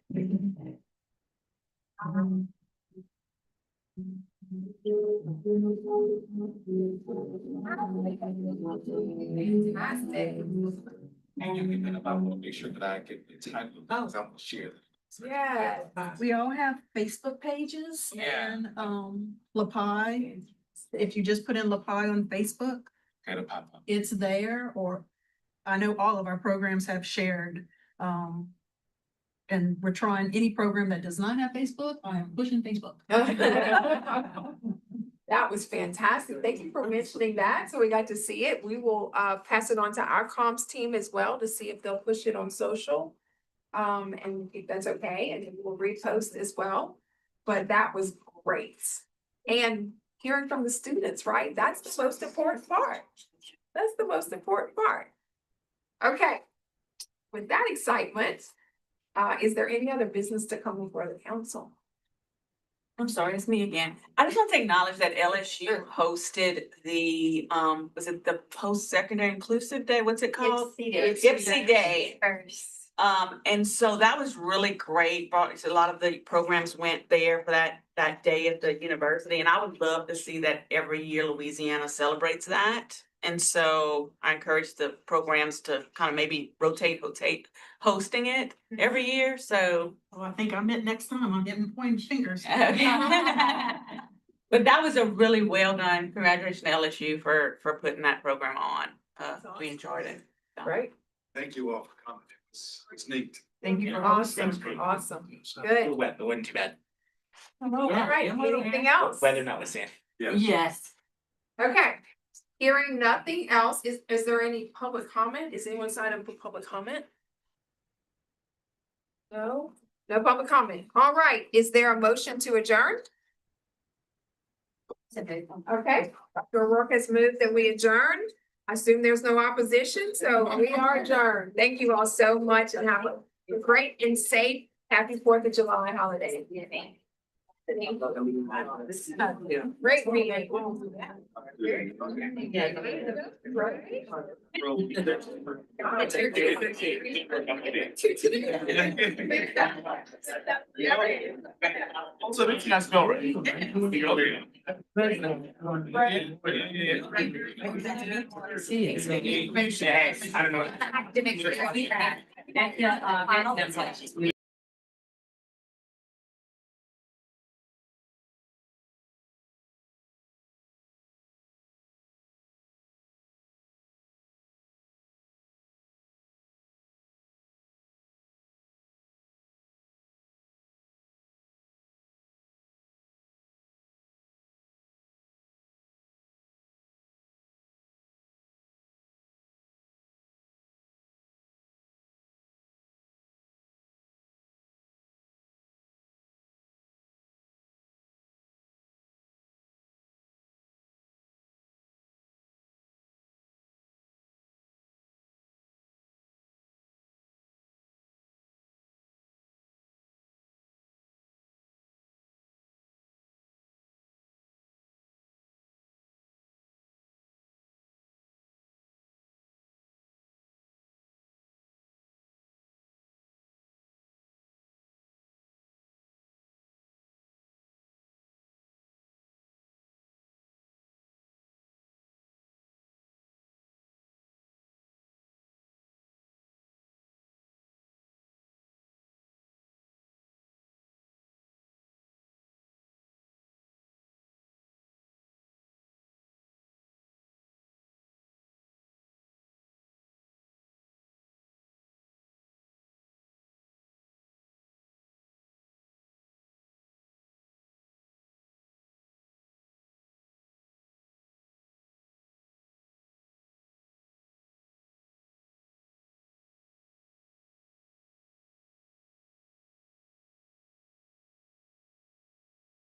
I want to make sure that I get the time because I'm gonna share that. Yeah. We all have Facebook pages Yeah. and, LaPie. If you just put in LaPie on Facebook, Kind of pop up. it's there, or I know all of our programs have shared. And we're trying any program that does not have Facebook, I am pushing Facebook. That was fantastic. Thank you for mentioning that. So we got to see it. We will pass it on to our comms team as well to see if they'll push it on social. And if that's okay, and we'll repost as well. But that was great. And hearing from the students, right? That's the most important part. That's the most important part. Okay. With that excitement, is there any other business to come before the council? I'm sorry, it's me again. I just want to acknowledge that LSU hosted the, was it the post-secondary inclusive day? What's it called? IPSC Day. First. And so that was really great. A lot of the programs went there for that day at the university. And I would love to see that every year Louisiana celebrates that. And so I encourage the programs to kind of maybe rotate hosting it every year. So. Oh, I think I'm it next time. I'm getting pointing fingers. But that was a really well done. Congratulations to LSU for putting that program on. We enjoyed it. Right. Thank you all for coming. It's neat. Thank you for hosting. Awesome. Good. It wasn't too bad. All right. Anything else? Weather notwithstanding. Yes. Okay. Hearing nothing else, is there any public comment? Is anyone signed up for public comment? No, no public comment. All right. Is there a motion to adjourn? Okay, Dr. O'Rourke has moved that we adjourn. I assume there's no opposition, so we are adjourned. Thank you all so much and have a great and safe, happy 4th of July holiday. Great meeting. Also, it's not spell right. I don't know.